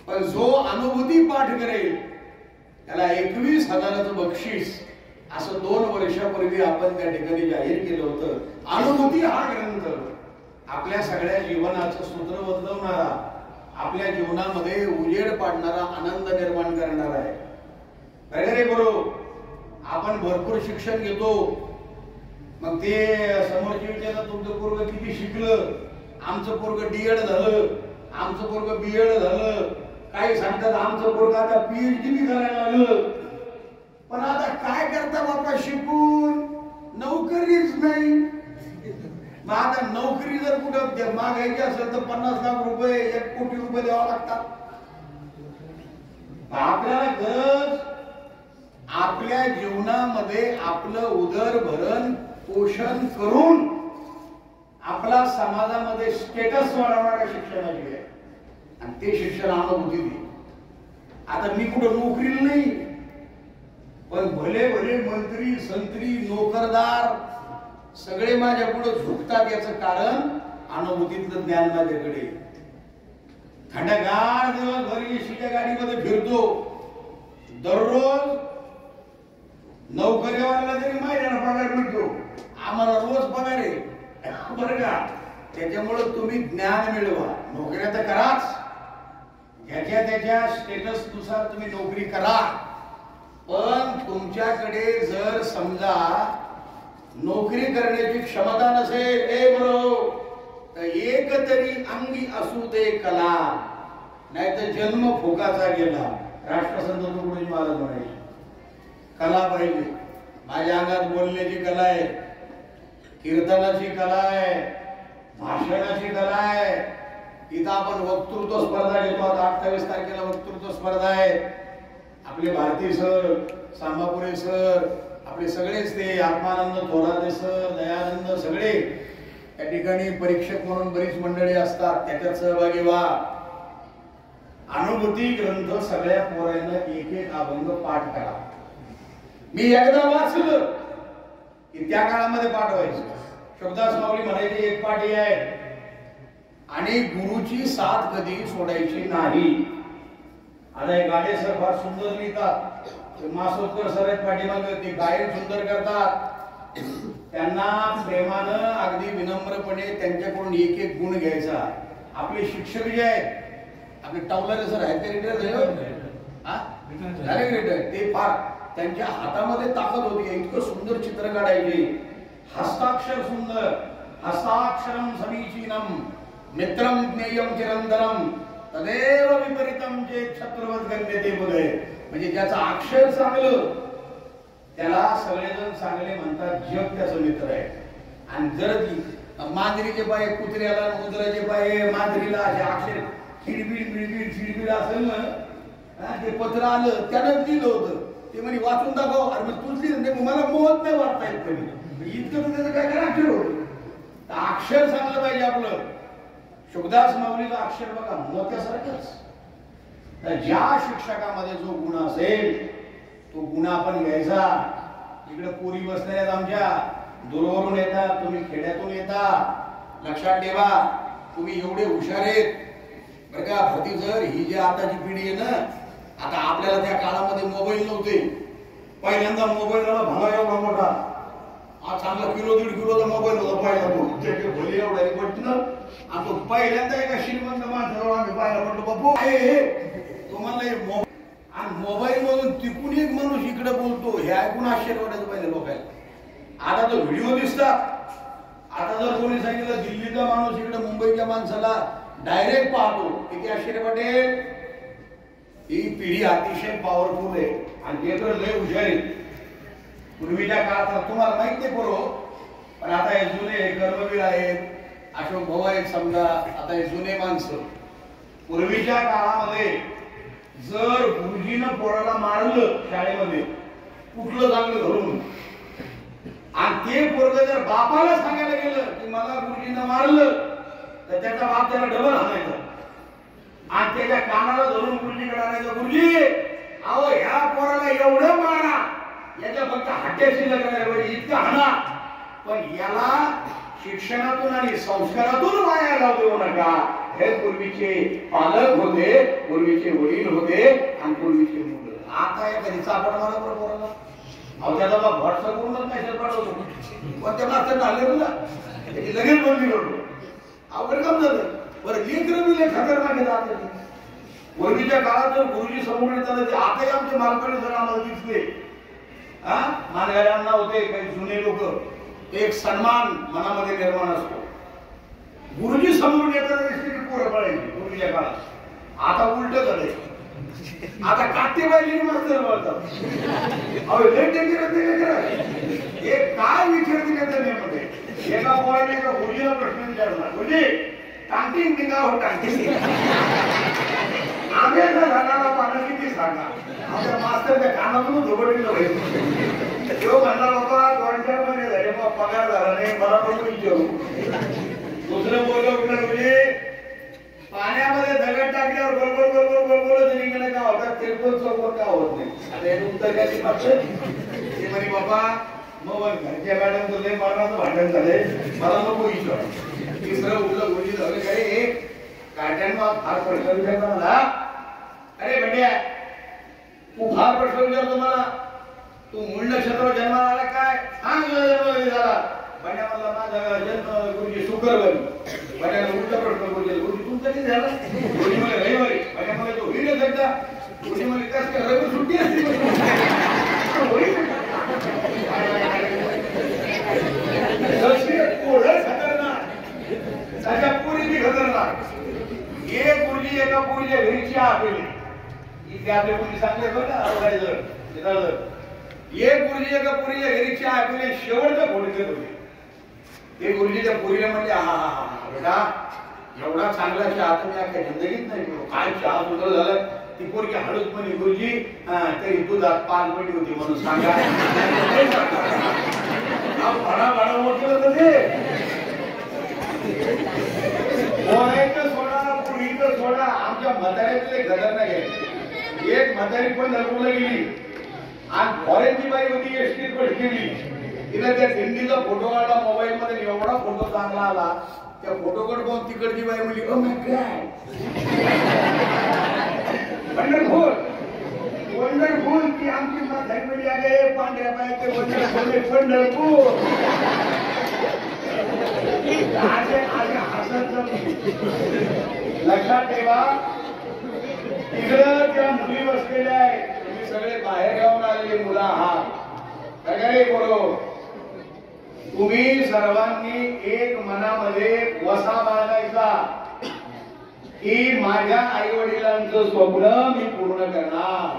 पण जो अनुभूती पाठ करेल त्याला 21,000चं बक्षीस असं 2 वर्षापूर्वी आपण त्या ठिकाणी जाहीर केलं होतं. अनुभूती हा ग्रंथ आपल्या सगळ्या जीवनाचं सूत्र बदलवणारा, आपल्या जीवनामध्ये उजेड पाडणारा, आनंद निर्माण करणारा आहे. वगैरे बरोबर आपण भरपूर शिक्षण घेतो, मग ते समोरच्या विचारलं तुमचं पोरग किती शिकलं, आमचं पोरग डीएड झालं, आमचं पोरग बीएड झालं, काही सांगतात आमचं पोरग आता पीएचडी बी करायला लागलं. पण आता काय करता बाबा, शिकून नोकरीच नाही. मग आता नोकरी जर कुठं मागायची असेल तर 50 लाख रुपये, 1 कोटी रुपये द्यावा लागतात. आपल्याला गरज आपल्या जीवनामध्ये आपलं उदरभरण पोषण करून आपला समाजामध्ये स्टेटस वाढवणाऱ्या शिक्षणाची आहे, आणि ते शिक्षण अनुभूती दे. आता मी कुठं नोकरीला नाही, पण भले भले मंत्री संत्री नोकरदार सगळे माझ्या पुढे झुकतात. याचं कारण अनुभूतीतलं ज्ञान माझ्याकडे. थंडगार दिवसभर एसीच्या गाडीमध्ये फिरतो, दररोज नोकरीवाल्याला जरी महिन्याला पगार मिळतो, आम्हाला रोज पगार आहे बरं का. त्याच्यामुळं तुम्ही ज्ञान मिळवा. नोकऱ्या तर कराच, ज्याच्या त्याच्या स्टेटस नुसार तुम्ही नोकरी करा. पण तुमच्याकडे जर समजा नोकरी करण्याची क्षमता नसेल तर एक तरी अंगी असू दे कला, नाही तर जन्म फुकाचा गेला. राष्ट्रसंत तुकडोजी महाराज म्हणायचे कला पाहिजे. माझ्या अंगात बोलण्याची कला आहे, कीर्तनाची कला आहे, भाषणाची कला आहे. इथं आपण वक्तृत्व स्पर्धा घेतो. आता 28 तारखेला वक्तृत्व स्पर्धा आहे. आपले भारती सर, सांबापुरे सर, आपले सगळेच ते आत्मानंद थोराते सर, दयानंद सगळे त्या ठिकाणी परीक्षक म्हणून बरीच मंडळी असतात, त्याच्यात सहभागी व्हा. अनुभूती ग्रंथ सगळ्या पोरांना 1-1 अभंग पाठ करा. मी एकदा वाचलं की त्या काळामध्ये पाठ व्हायचं. शुकदास माऊली म्हणायचे एक पाठी आहे आणि गुरुची साथ कधी सोडायची नाही. आता हे गाडे सर फार सुंदर लिहितात, मासोदकर सर आहेत पाठीमागे, ते गायन सुंदर करतात. त्यांना प्रेमानं अगदी विनम्रपणे त्यांच्याकडून 1-1 गुण घ्यायचा. आपले शिक्षक जे आहेत, आपले टावलारे सर आहेत, ते रिटायर झाले रिटायर. ते फार त्यांच्या हातामध्ये ताकद होती, इतकं सुंदर चित्र काढायचे. हस्ताक्षर सुंदर, हस्ताक्षरम समीचीनम मित्रम ज्ञेयम चिरंतरम तदेव विपरीतम जे छत्रवत गण्यते बघे. म्हणजे ज्याचं अक्षर चांगलं त्याला सगळेजण चांगले म्हणतात, जग त्याचा मित्र आहे. आणि जर मांजरीचे पाय कुत्र्याला, उंदराचे पाय मांजरीला असे अक्षर खिडबीड असेल ना, ते पत्र आलं त्यानं दिलं होतं, ते म्हणे वाचून दाखव. अरे मग तुझी मला मोहत नाही वाटता येत कधी, इतकं तर त्याचं काय काय अक्षर होतं. अक्षर चांगलं पाहिजे आपलं. शुकदास माऊलीचं अक्षर बघा मोत्यासारखंच. तर ज्या शिक्षकामध्ये जो गुण असेल तो गुण आपण घ्यायचा. इकडे पोरी बसल्या आहेत आमच्या, दूरवरून येतात, तुम्ही खेड्यातून येता. लक्षात ठेवा, तुम्ही एवढे हुशार आहेत बरं का. भरती जर ही जी आताची पिढी आहे ना, आता आपल्याला त्या काळामध्ये मोबाईल नव्हते. पहिल्यांदा मोबाईल भला एवढा मोठा, हा चांगला किलो 1.5 किलोचा मोबाईल होता पहिला. तो त्याचे भले एवढा बटणं. आणि तो पहिल्यांदा एका श्रीमंत माणसाजवळ आम्ही पाहिला, म्हटलं बापू तुम्हाला मोबाईल, आणि मोबाईल मधून तिकून एक माणूस इकडे बोलतो, हे ऐकून आश्चर्य वाटायचं पहिले लोकांना. आता तो व्हिडिओ दिसतात, आता जर कोणी सांगितलं दिल्लीचा माणूस इकडे मुंबईच्या माणसाला डायरेक्ट पाहतो, किती आश्चर्य वाटेल. ही पिढी अतिशय पॉवरफुल आहे आणि ते तर लय हुशार आहे. पूर्वीच्या काळात तुम्हाला माहित नाही पोरो, पण आता हे जुने कर्मवीर आहेत, अशोक भाऊ आहेत समजा, आता हे जुने माणसं. पूर्वीच्या काळामध्ये जर गुरुजीनं पोराला मारलं शाळेमध्ये कुठलं चांगलं धरून, आणि ते पोरग जर बापाला सांगायला गेलं की मला गुरुजीनं मारलं, तर त्याचा बाप त्याला डबल हाणायचा आणि त्याच्या कानाला धरून गुरुजीकडे आणायचं. गुरुजी अहो ह्या पोराला एवढं मारा, याच्या फक्त हट्ट्याशी लग्न इतकं हाणा, पण याला शिक्षणातून आणि संस्कारातून वाया जाऊ देऊ नका. हे पूर्वीचे पालक होते, पूर्वीचे वडील होते आणि पूर्वीचे मुलं. आता एखादी चापट मारा बरं पोराला, अहो त्याचा बाप व्हॉट्सअप करूनच मेसेज पाठवतो, पण त्या मास्तर आले ना त्याची लगेच बोलणी करतो. अवघड काम झालं. बरं लेकरं बी लय खतरनाक जाते. पूर्वीच्या काळात जर गुरुजी समोर येतात, आताही आमचे मालकाने जर आम्हाला दिसले, हा मानगाड्यांना होते काही जुने लोक, एक सन्मान मनामध्ये निर्माण असतो. गुरुजी समोर येताना दिसले की पोरं पळायची पूर्वीच्या काळात. आता उलट झालंय, आता काटे बायली मास्तर बोलतात. अहो लय डेंजरस हे काय विचारते त्याच्या नेमध्ये. एका पोराने एका गुरुजीला प्रश्न विचारला, गुरुजी टांगटिंग निघा हो टांगटिंग आंब्याचा झाडाला पानं किती सांगा. आमच्या मास्तरच्या कानातून झोपडीला व्हायचं. तो म्हणला बाबा 2-4 महिने झाले मग पगार झाला नाही, मला पण विचारू. दुसरं बोललं कुठलं म्हणजे पाण्यामध्ये दगड टाकल्यावर गोलगोल गोलगोल गोलगोल निघालं का होतात, तिरकोल चौकोन का होत नाही. आता हे उत्तर काय ते मागतं ते म्हणे बाबा मग घरच्या मॅडम तुझे मरणाचं भांडण झालंय, मला नको विचार. तिसरं उठलं गुरुजी झालं काय एक काट्यांना फार प्रश्न विचारला मला, अरे बंड्या तू फार प्रश्न विचारतो मला, तू मूळ नक्षत्रावर जन्माला आला काय सांग, जन्म झाला. बंड्या म्हणला माझा जन्म गुरुजी शुक्रवारी. बंड्याला उलटा प्रश्न गुरुजी, गुरुजी तुमचा किती झाला. गुरुजी मला रविवारी. बंड्या मला तो होईल एकदा. गुरुजी मला कस काय रविवारी सुट्टी असते एक गुरुजी एका पुरीच्या घरी चहा पेली. इथे आपले गुरुजी सांगले बघा, एक गुरुजी एका पुरीच्या घरी चहा पेली. शेवटचं फोडीचे होते ते गुरुजी त्या पुरीला म्हणजे हा हा हा बेटा एवढा चांगला चहा तुम्ही आपल्या जिंदगीत नाही पिलो. काय चहा सुंदर झालं. ती पोरगी हळूच म्हणे गुरुजी तरी दुधात पान पडली होती म्हणून सांगा. भाडा भाडा मोठं होतं ते. सोडा पुरीचं सोडा. आमच्या म्हाताऱ्यातले गदर नाही घ्यायचे. एक म्हातारी पण नरगुला गेली आणि फॉरेनची बाई होती, एसटीत बसलेली. तिने त्या दिंडीचा फोटो काढला मोबाईल मध्ये, एवढा फोटो चांगला आला. त्या फोटोकडे पाहून तिकडची बाई म्हणली oh my God wonderful wonderful. की आमची म्हातारी म्हणजे आले पांढऱ्या बायचे वंडरफुल वंडरफुल. लक्षात ठेवा तिकडं त्या मुली बसलेल्या आहेत. तुम्ही सगळे बाहेर गावून आलेले मुलं आहात सगळे बरोबर. तुम्ही सर्वांनी एक मनामध्ये वसा बाळगायचा की माझ्या आई वडिलांचं स्वप्न मी पूर्ण करणार.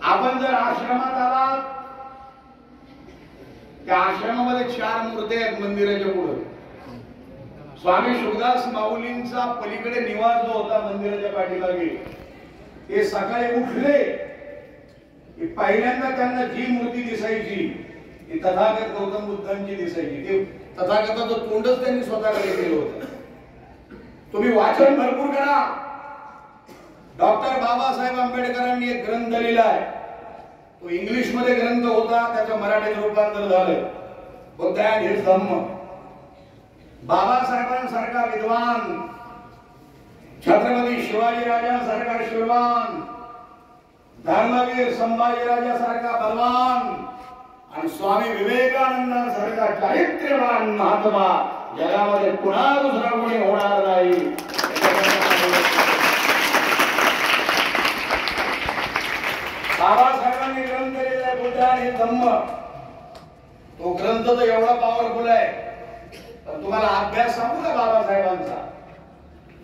आपण जर आश्रमात आलात, त्या आश्रमामध्ये 4 मूर्ती आहेत मंदिराच्या पुढे. स्वामी शुकदास माऊलींचा पलीकडे निवास जो होता मंदिराच्या पाठीमागे, ते सकाळी उठले की पहिल्यांदा त्यांना जी मूर्ती दिसायची ती तथागत गौतम बुद्धांची दिसायची. ते तथागताचं तोंडच त्यांनी स्वतःकडे केलं होतं. तुम्ही वाचन भरपूर करा. डॉक्टर बाबासाहेब आंबेडकरांनी एक ग्रंथ लिहिला आहे. तो इंग्लिश मध्ये ग्रंथ होता, त्याचं मराठीत रूपांतर झालं. बुद्ध अँड हिज धम्म. बाबासाहेबांसारखा विद्वान, छत्रपती शिवाजी राजांसारखा शिरवान, धर्मवीर संभाजीराजासारखा बलवान आणि स्वामी विवेकानंदांसारखा चारित्र्यवान महात्मा जगामध्ये पुन्हा दुसरा कोणी होणार नाही. बाबासाहेबांनी ग्रंथ लिहिला बुद्ध आणि धम्म. तो ग्रंथ तर एवढा पॉवरफुल आहे. पण तुम्हाला अभ्यास सांगू का बाबासाहेबांचा?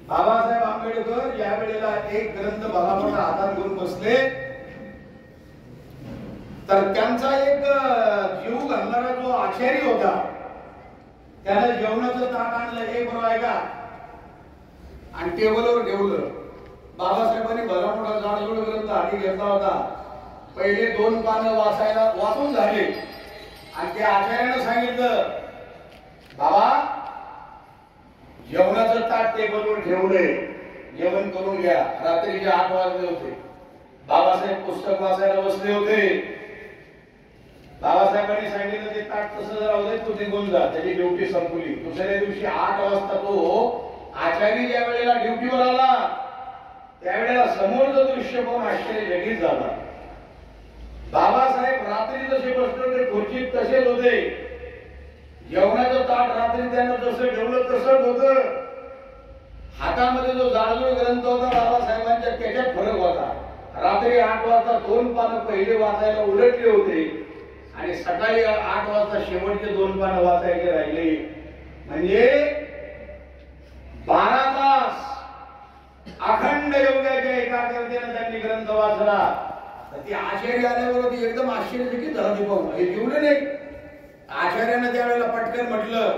बाबासाहेब आंबेडकर या वेळेला एक ग्रंथ बघाबरोबर हातात घेऊन बसले तर त्यांचा एक जीव घालणारा जो आचार्य होता त्याला जेवणाचं ताट आणलं, हे बरोबर आहे का, आणि टेबलवर ठेवलं. बाबासाहेबांनी भला मोठा जाडजूड ग्रंथ हाती घेतला होता. पहिले 2 पानं वाचून झाले आणि त्या आचार्यानं सांगितलं, बाबा जेवणाचं ताट टेबलवर ठेवलंय, जेवण करून घ्या. रात्रीचे 8 वाजले होते. बाबासाहेब पुस्तक वाचायला बसले होते. बाबासाहेबांनी सांगितलं ते ताट तसं राहू दे, तू निघून जा. त्याची ड्युटी संपली. दुसऱ्या दिवशी 8 वाजता तो आचार्य ज्या वेळेला ड्युटीवर आला त्यावेळेला समोरचं दृश्य पाहून आश्चर्यचकित झाला. बाबासाहेब रात्री जसे बसले होते खुर्चीत तसेच होते. जेवणाचं ताट रात्री त्यानं जसं ठेवलं तसंच होतं. हातामध्ये जो जाडजूड ग्रंथ होता बाबासाहेबांच्या त्याच्यात फरक होता. रात्री 8 वाजता 2 पानं पहिले वाचायला उलटले होते आणि सकाळी 8 वाजता शेवटचे 2 पानं वाचायचे राहिले. म्हणजे 12 तास अखंड योगाच्या एकाग्रतेने त्यांनी ग्रंथ वाचला. तर ती आचार्य आल्यावर ती एकदम आश्चर्यचकित झाला. ती पाहून हे जेवले नाही. आचार्यानं त्यावेळेला पटकन म्हटलं,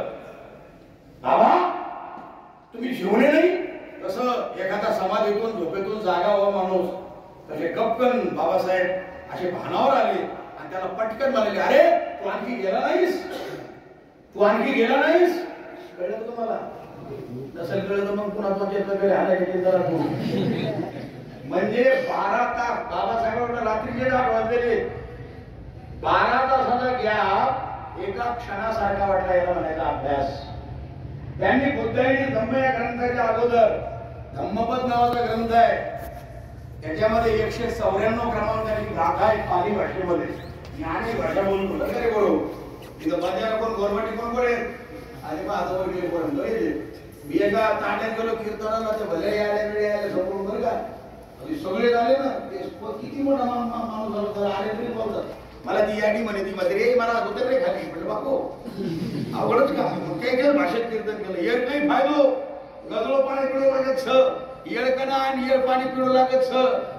बाबा तुम्ही जेवले नाही? कसं एखादा समाधीतून झोपेतून जागा व्हा माणूस तसे गपकन बाबासाहेब असे भानावर आले आणि त्याला पटकन म्हणाले, अरे तू आणखी गेला नाहीस? तू आणखी गेला नाहीस? कळलं का तुम्हाला? नसेल कळलं तर मग पुन्हा तुमच्याकडे आणायचे जरा. म्हणजे 12 तास बाबासाहेबांना रात्रीचे 8 वाजलेले. 12 तासाचा गॅप एका क्षणासारखा वाटला. याला म्हणायचा अभ्यास. त्यांनी बुद्धांनी धम्म या ग्रंथाच्या अगोदर धम्मपद नावाचा ग्रंथ आहे, त्याच्यामध्ये 194 क्रमांकाची गाथा आहे पाली भाषेमध्ये. ज्ञानी भाषा बोलून बोलत तरी बरोबर. तिथं बाजार कोण गोरवाटी कोण पडेल आणि मग आजवर गेले कोण. मी एका ताट्यात गेलो कीर्तनाला, ते भले यायला समोरून बरं का सगळे झाले ना. ते किती मोठा माणूस झाला तर आले तरी बोलतात. मला ती याडी म्हणे ती मध्ये मला होते रे खाली. म्हटलं बापू अवघडच का? काही भाषेत कीर्तन केलं. येड काही फायदो गजलो पाणी पिळू लागत छ, येडकणा आणि येड पाणी पिळू लागत छ,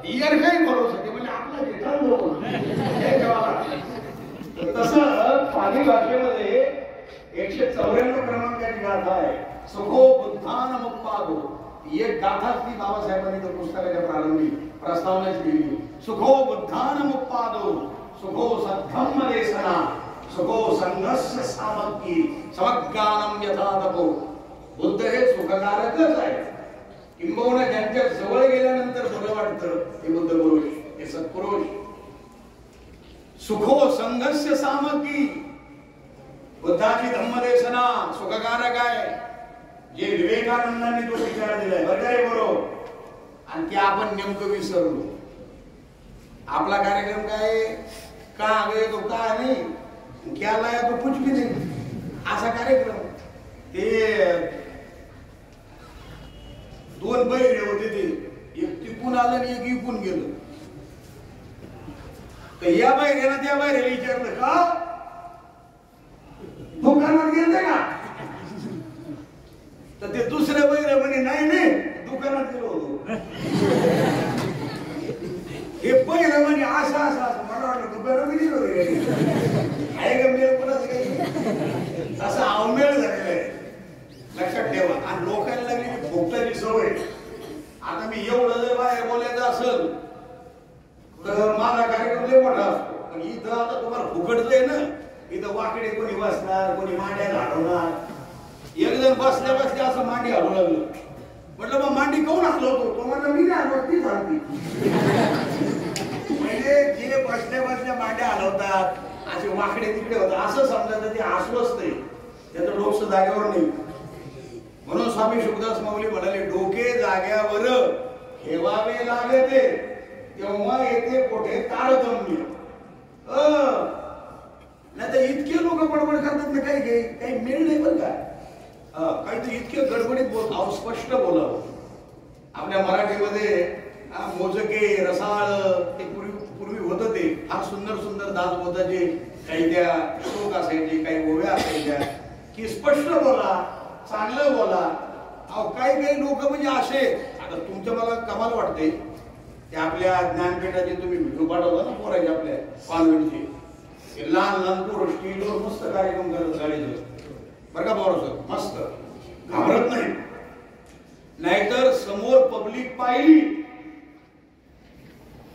येड काही भरोसा ते म्हणजे आपला तसं पाली भाषेमध्ये 194 क्रमांकाची गाथा आहे. सुखो बुद्धान मुक्पादो. एक गाथाच ती बाबासाहेबांनी त्या पुस्तकाच्या प्रारंभी प्रस्तावनेच लिहिली. सुखो बुद्धान मुक्पादो, सुखो सद्धम्म देशना, सुखो संघस्य सामग्री, समज्ञानम यथा तपो. बुद्ध हे सुखकारकच आहे. किंबहुना ज्यांच्या जवळ गेल्यानंतर बरं वाटतं ते बुद्ध पुरुष, हे सत्पुरुष. सुखो संघस्य सामग्री. बुद्धाची धम्मदेशना सुखकारक आहे. जे विवेकानंदांनी तो विचार दिलाय बरं बरोबर. आणि ते आपण नेमकं विसरलो. आपला कार्यक्रम काय का आगे तो का नाही क्या लाया तो कुछ भी नाही असा कार्यक्रम. ते 2 बैरे होते ते, एक तिकून आलं आणि एक इकून गेलं. तर या बैऱ्यानं त्या बैऱ्याला विचारलं, का दुकानात गेले का? तर ते दुसऱ्या बैऱ्या म्हणे नाही दुकानात गेलो होतो. हे बैर म्हणे असं असं असं. मला वाटलं दुकानात गेलो आहे का मेळ कोणाचं काही असं अवमेळ झालेलं आहे. लक्षात ठेवा. आणि लोकांना लागली भोगताची सवय. आता मी एवढं जर बाहेर बोलायचं असेल तर माझा कार्यक्रम लय मोठा असतो. पण इथं आता तुम्हाला फुकटच आहे ना. इथं वाकडे कोणी बसणार, कोणी मांड्या घालवणार. एक जण बसल्या बसल्या असं मांडी हलवू लागलं. म्हटलं मग मांडी कोण हलवतो? तो म्हणलं मी नाही हलवत, तीच हलती. म्हणजे जे बसल्या बसल्या मांड्या हलवतात असे वाकडे तिकडे होतात असं समजायचं. ते अस्वस्थ आहे, त्याचं डोकं जागेवर नाही. म्हणून स्वामी शुकदास माऊली म्हणाले, डोके जाग्यावर ठेवावे लागते तेव्हा येते कोठे तारतम्य. नाही तर इतके लोक बडबड करतात ना, काही मेळ नाही बरं का. काहीतरी इतके गडबडीत बोल, स्पष्ट बोलावं. आपल्या मराठीमध्ये मोजके रसाळ ते पूर्वी होतं. ते फार सुंदर सुंदर दास बोधाचे काही त्या श्लोक असायचे, काही ओव्या असायच्या की स्पष्ट बोला, चांगलं बोला. अहो काही काही लोक म्हणजे असे, आता तुमच्या मला कमाल वाटते की आपल्या ज्ञानपीठाचे तुम्ही व्हिडिओ पाठवता ना पोराचे, आपल्या कॉन्व्हेंटचे लहान लहान पोरं स्टेजवर मस्त कार्यक्रम करत गाडीचं बरं का पोरं सर, मस्त घाबरत नाही. नाहीतर समोर पब्लिक पाहिली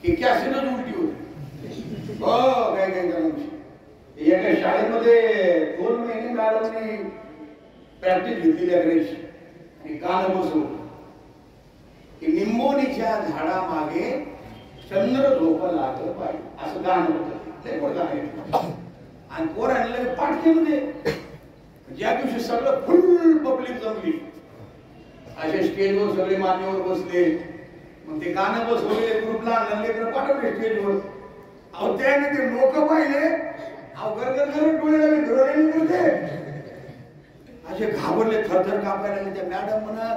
की कॅसेटच उलटी होती. हो काय काय जणांची एका शाळेमध्ये 2 महिने मॅडमने प्रॅक्टिस घेतली अग्रेश आणि गाणं बसवलं की निंबोनीच्या झाडामागे चंद्र झोपं लागलं पाहिजे असं गाणं होतं. ते पण गाणं आणि पोरांनी पाठ केलं ते. ज्या दिवशी सगळं फुल पब्लिक जमली, असे स्टेजवर सगळे मान्यवर बसले, मग ते गाणं बसवले, ग्रुपला आणले, पाठवले स्टेजवर. अहो त्याने ते लोक पाहिले, अहो गरगर डोळे फिरवले होते, असे घाबरले, थरथर कापायला लागले. त्या मॅडम म्हणा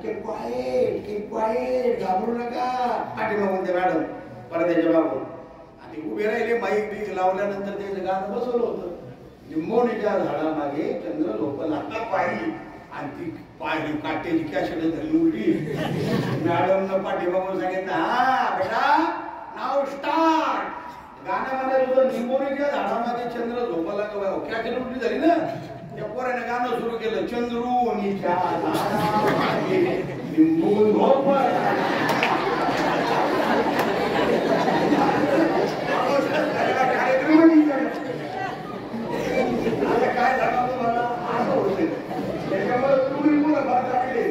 क्वाईट घाबरू नका. पाठीमागून त्या मॅडम पडद्याच्या मागून आणि उभे राहिले. माईक बीक लावल्यानंतर ते गाणं बसवलं होतं, निंबोनीच्या झाडामागे चंद्र झोपं लागला पाहिली. आणि ती पाहिली काट्याची कॅसेट धरली उलटी. मॅडमनं पाठीमागून सांगितलं, हा बेटा नाव स्टार्ट. गाणं म्हणायचं होतं निंबोनीच्या झाडामागे चंद्र झोपं लागला. कॅसेट उलटी झाली ना, त्या पोराने गाणं सुरू केलं, चंद्रोनीच्या झाडामागे निंबू झोपं काय झालं तुम्हाला असं होते. त्याच्यामुळे तुम्ही पुन्हा बात टाकले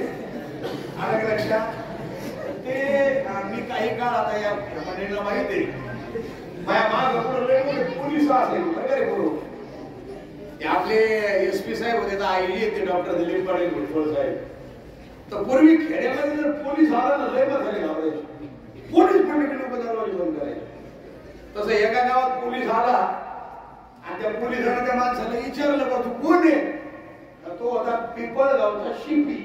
आलं लक्षात. ते मी काही काळ आता या मंडळीला माहित आहे, माझ्या माग पोलीस असेल बरोबर बरोबर. ते आपले SP साहेब होते, तर आईली येते डॉक्टर दिलीप पाटील भुजबळ साहेब. तर पूर्वी खेड्यामध्ये जर पोलीस आला ना, लय झाले घाबरायचे. पोलीस म्हणले की लोक दरवाजे बंद करायचे. तसं एका गावात पोलीस आला आणि त्या पोलिसांना त्या माणसाला विचारलं बा तू कोण आहे, तो होता पिपळगावचा शिपी.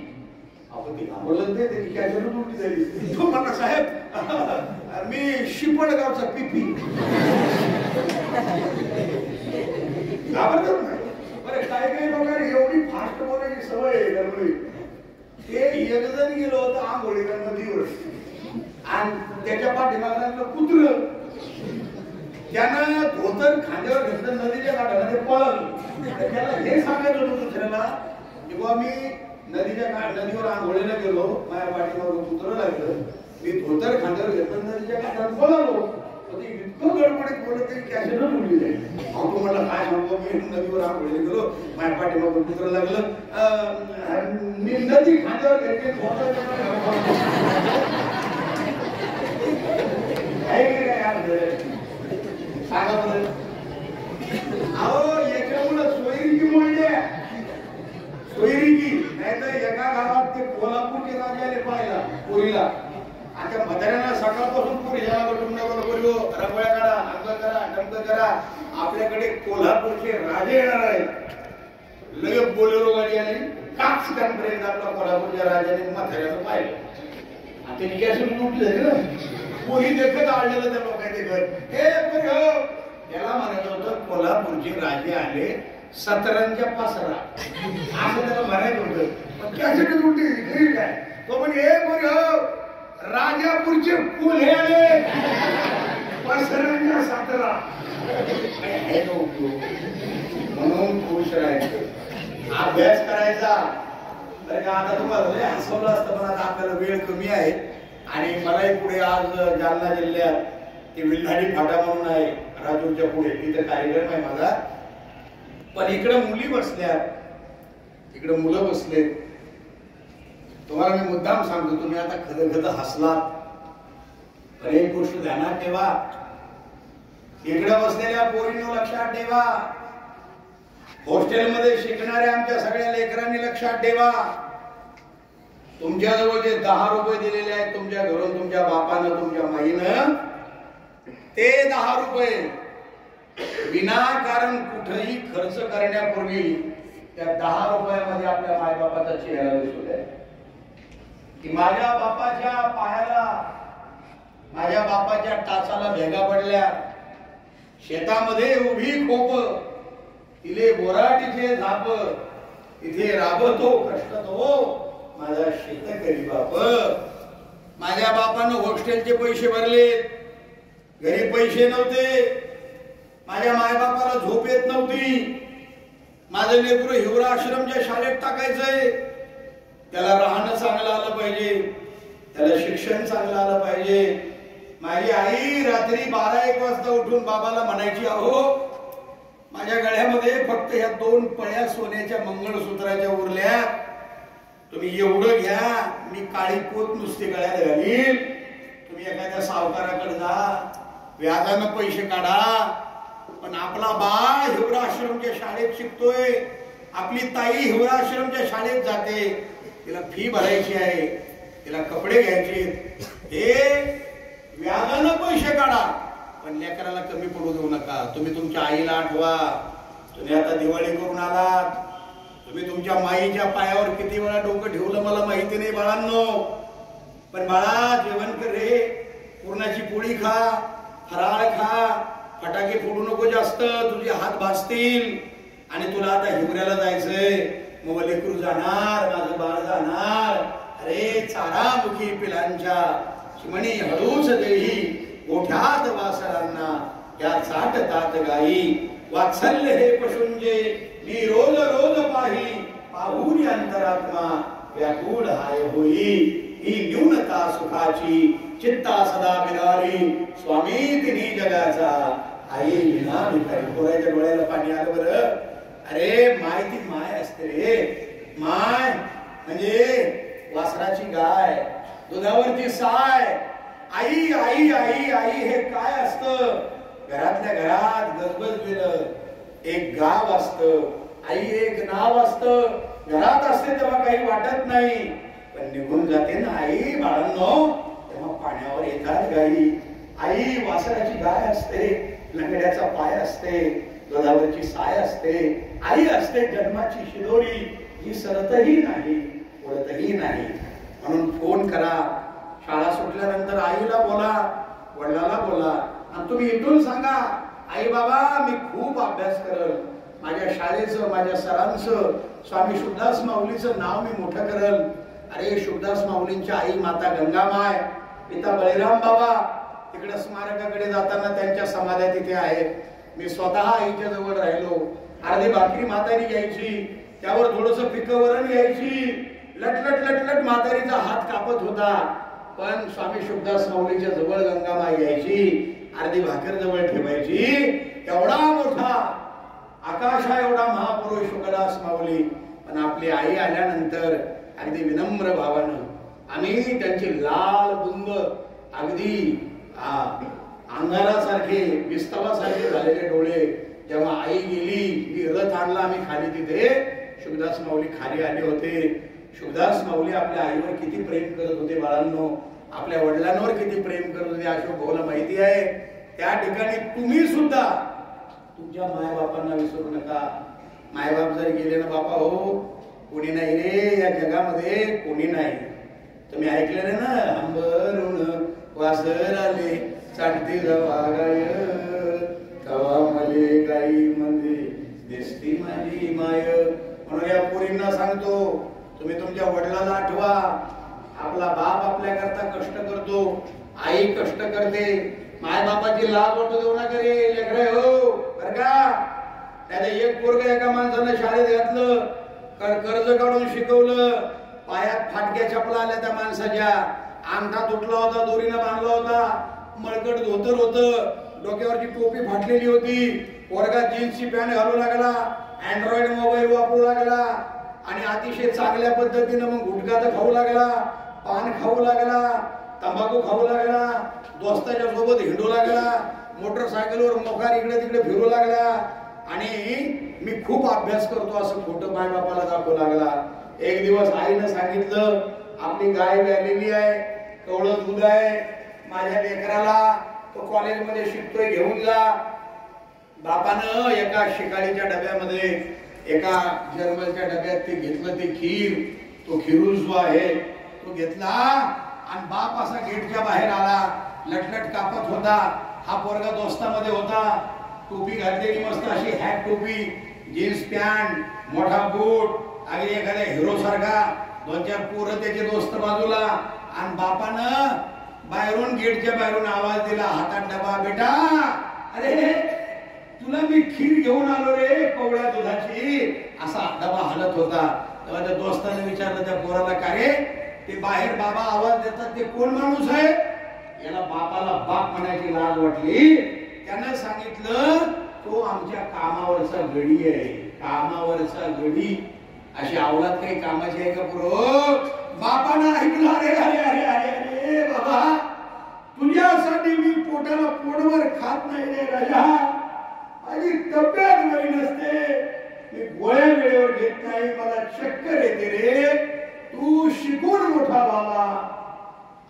आपण ती घाबरलं ते त्याची कॅसेट उलटी झाली. तो म्हणला साहेब मी शिपळगावचा पिपी. घाबरत नाही. बरं काही काही लोकांनी एवढी फास्ट बोलायची सवय आहे त्यामुळे ते एक जण गेलो होतं आंघोळीला नदीवर आणि त्याच्या पाठीमागला कुत्र, त्यानं धोतर खांद्यावर घेतलं, नदीच्या काठाला ते पळालं. त्याला हे सांगायचं होतं दुसऱ्याला की बाबा मी नदीवर आंघोळीला गेलो, माझ्या पाठीमागं कुत्रं लागलं, मी धोतर खांद्यावर घेतलं, नदीच्या काठाला पळालो. इतकं गडबडीत बोलत तरी कॅसेटच उडली जाईल. अहो मला काय सांगतो, मी नदीवर आंघोळीला गेलो, माझ्या पाठीमागं कुत्रं लागलं, मी नदी खांद्यावर घेतली, सांगा बरं. अहो याच्यामुळे सोयरीकी म्हणले, सोयरीकी. नाहीतर एका गावात ते कोल्हापूरचे राजे आले पाहिला पोरीला, आणि त्या म्हाताऱ्यांना सकाळपासून पोरी रंगोळ्या करा, अंग करा, डंक करा, आपल्याकडे कोल्हापूरचे राजे येणार आहे. लगेच बोलेरो गाडी आली, काच पर्यंत आपला कोल्हापूरच्या राजाने म्हाताऱ्यानं पाहिलं आणि त्यांनी कॅसेट लुटली झाली ना. पोरी देखत आढळलं त्या लोकांचे घर. हे त्याला म्हणायचं होतं कोल्हापूरचे राजे आले 17च्या पासरा असं त्याला म्हणायचं होतं. कॅसेट उलटी काय तो म्हणजे राजापूरचे फुल हे आले पासरांच्या 17. म्हणून खुश राहायचं, अभ्यास करायचा. तर आता तुम्हाला हसवलं असतं, पण आता आपल्याला वेळ कमी आहे. आणि मलाही पुढे आज जालना जिल्ह्यात ते विल्हाडी फाटा म्हणून आहे राजूरच्या पुढे, तिथे कार्यक्रम आहे माझा. पण इकडे मुली बसल्यात, इकडे मुलं बसलेत. तुम्हाला मी मुद्दाम सांगतो, तुम्ही आता खदखद हसलात, तर एक गोष्ट ध्यानात ठेवा. इकडे बसलेल्या पोरींनो लक्षात ठेवा, हॉस्टेलमध्ये शिकणाऱ्या आमच्या सगळ्या लेकरांनी लक्षात ठेवा. तुमच्याजवळ जे 10 रुपये दिलेले आहेत तुमच्या घरून, तुमच्या बापानं, तुमच्या माईनं, ते 10 रुपये विनाकारण कुठेही खर्च करण्यापूर्वी त्या 10 रुपयामध्ये आपल्या मायबापाचा चेहरा दिसू द्या. की माझ्या बापाच्या पायाला, माझ्या बापाच्या टाचाला भेगा पडल्या, शेतामध्ये उभी खोप, तिले बोराटीचे झाप, इथे राबतो कष्ट तो माझा शेतकरी बाप. माझ्या बापानं हॉस्टेलचे पैसे भरलेत, घरी पैसे नव्हते, माझ्या मायबापाला झोप येत नव्हती. माझं लेकरू हिवरा आश्रमच्या शाळेत टाकायचंय, त्याला राहणं चांगलं आलं पाहिजे, त्याला शिक्षण चांगलं आलं पाहिजे. माझी आई रात्री 12-1 वाजता उठून बाबाला म्हणायची, अहो माझ्या गळ्यामध्ये फक्त ह्या 2 पळ्या सोन्याच्या मंगळसूत्राच्या उरल्या, तुम्ही एवढं घ्या, मी काळी पोत नुसती गळ्यात घालील, तुम्ही एखाद्या सावकाराकडे जा, व्याजानं पैसे काढा. पण आपला बाळ हिवरा आश्रमच्या शाळेत शिकतोय, आपली ताई हिवरा आश्रमच्या शाळेत जाते, तिला फी भरायची आहे, तिला कपडे घ्यायचे, हे व्याजानं पैसे काढा, पण लेकराला कमी पडू देऊ नका. तुम्ही तुमच्या आईला आठवा. तुम्ही आता दिवाळी करून आलात, तुम्ही तुमच्या माईच्या पायावर किती वेळा डोकं ठेवलं मला माहिती नाही बाळांनो, पण बाळा जेवण कर रे, पुरणाची पोळी खा, फराळ खा, फटाके फोडू नको जास्त, तुझे हात भाजतील. आणि तुला आता हिवऱ्याला जायचंय, मग लेकरू जाणार, माझं बाळ जाणार. अरे चारामुखी पिलांच्या चिमणी हळूच देही, गोठ्यात वासरांना या चाटतात गाई. वात्सल्य हे पशुंजे मी रोज रोज पाही, पाहून अंतरात्मा व्याकुळ हाय होई. ही न्यूनता सुखाची चित्ता सदा बिलारी, स्वामी तिन्ही जगाचा आई विना भिकारी. पोराच्या डोळ्याला पाणी आलं बरं. अरे माय ती माय असते रे. माय म्हणजे वासराची गाय, दुधावरची साय. आई आई आई आई हे काय असतं? घरातल्या घरात गजबजलेलं एक गाव असतं, आई एक नाव असतं. घरात असते तेव्हा काही वाटत नाही, पण निघून जाते ना आई बाळांनो, तेव्हा पाण्यावर येतात गाई. आई वासराची गाय असते, लंगड्याचा पाय असते, दुधावरची साय असते. आई असते जन्माची शिदोरी, जी सरतही नाही, उडतही नाही. म्हणून फोन करा, शाळा सुटल्यानंतर आईला बोला, वडिलाला बोला, आणि तुम्ही इथून सांगा, आई बाबा मी खूप अभ्यास करल, माझ्या शाळेचं, माझ्या सरांचं, स्वामी शुभदास माऊलीचं नाव मी मोठं करल. अरे शुभदास माऊलींच्या आई माता गंगामाय, पिता बळीराम बाबा तिकडे स्मारकाकडे जाताना त्यांच्या समाध्या तिथे आहेत. मी स्वतः आईच्या जवळ राहिलो. अर्धी भाकरी म्हातारी घ्यायची, त्यावर थोडंसं पिकवरण घ्यायची, लटलट लटलट म्हातारीचा हात कापत होता, पण स्वामी शुभदास माऊलीच्या जवळ गंगामाई यायची, अर्धी भाकर जवळ ठेवायची. एवढा मोठा आकाशा एवढा महापुरुष शुभदास माऊली, पण आपली आई आल्यानंतर अगदी विनम्र भावानं आम्ही त्यांची लाल बुंद अगदी अंधारासारखे विस्तवासारखे झालेले डोळे, जेव्हा आई गेली, मी रथ आणला आम्ही खाली, तिथे शुभदास माऊली खाली आले होते. शुभदास माऊली आपल्या आईवर किती प्रेम करत होते बाळांनो, आपल्या वडिलांवर किती प्रेम करत होते अशोक भाऊला माहिती आहे. त्या ठिकाणी तुम्ही सुद्धा तुमच्या मायबापांना विसरू नका. मायबाप जर गेले ना बापा हो, कोणी नाही रे या जगामध्ये, कोणी नाही. तुम्ही ऐकलेलं ना, अंबरून वासर आले चाटते जवा गाय, तवा मले गाई मध्ये दिसती माझी माय. म्हणून या पोरींना सांगतो, तुम्ही तुमच्या वडिलाला आठवा. आपला बाप आपल्या करता कष्ट करतो, आई कष्ट करते. माय बापाची लाज वाटू देऊ नका रे लेकरे हो, बर का. त्याला एक पोरग एका माणसानं शाळेत घातलं, कर्ज काढून शिकवलं, पायात फाटक्या चपला आल्या त्या माणसाच्या, अंगठा तुटला होता, दोरीनं बांधला होता, मळकट धोतर होतं, डोक्यावरची टोपी फाटलेली होती, पोरगा जीन्सची पॅन्ट घालू लागला, अँड्रॉइड मोबाईल वापरू लागला, आणि अतिशय चांगल्या पद्धतीनं मग गुटखा तर खाऊ लागला, पान खाऊ लागला, तंबाखू खाऊ लागला, दोस्ताच्या सोबत हिंडू लागला, मोटरसायकलवर मोकार इकडे तिकडे फिरू लागला, आणि मी खूप अभ्यास करतो असं खोटं माय बापाला दाखवू लागला. एक दिवस आईनं सांगितलं, आपली गाय व्यालेली आहे, कवळं दूध आहे, माझ्या लेकराला तो कॉलेजमध्ये शिकतोय घेऊन जा. बापानं एका शिकारीच्या डब्यामध्ये, एका जर्मलच्या डब्यात ते घेतलं, ते खीर, तो खिरूस जो आहे तो घेतला, आणि बाप असा गेटच्या बाहेर आला, लटलट कापत होता. हा पोरगा दोस्तामध्ये होता. टोपी घातलेली मस्त अशी हॅट टोपी, जीन्स पॅन्ट, मोठा बूट, अगदी एखाद्या हिरो सारखा, 2-4 पोरं त्याचे दोस्त बाजूला, आणि बापानं बाहेरून गेटच्या बाहेरून आवाज दिला, हातात डबा, बेटा अरे तुला मी खीर घेऊन आलो रे कवड्या दुधाची, असा डबा हलत होता. तेव्हा त्या दोस्ताने विचारलं त्या पोराला, का रे ते बाहेर बाबा आवाज देतात ते कोण माणूस आहे? याला बापाला बाप म्हणायची लाज वाटली. त्यानं सांगितलं तो आमच्या कामावरचा गडी आहे, कामावरचा गडी. अशी अवलाद काही कामाची आहे का पुरो? बापानं ऐकलं, अरे अरे अरे अरे अरे बाबा तुझ्यासाठी मी पोटाला पोटभर खात नाही रे राजा, माझी तब्येत बरी नसते, मी गोळ्या वेळेवर घेत नाही, मला चक्कर येते रे, तू शिकून मोठा व्हावा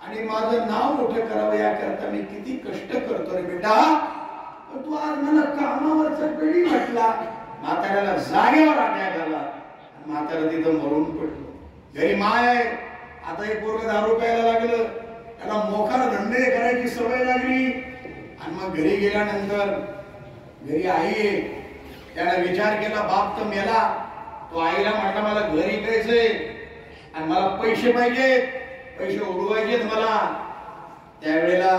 आणि माझं नाव मोठं करावं याकरता मी किती कष्ट करतो रे बेटा, पण तू आज मला कामावरचा गडी म्हटला. म्हाताऱ्याला जागेवर अटॅक आला, म्हातारा तिथं मरून पडलो. घरी माय आहे, आता एक पोरग दारू प्यायला लागलं, त्याला मोकार धंदे करायची सवय लागली. आणि मग घरी गेल्यानंतर घरी आई आहे, त्यानं विचार केला बाप तर मेला, तो आईला म्हटला मला घर इकायचंय आणि मला पैसे पाहिजेत, पैसे उडवायचेत मला. त्यावेळेला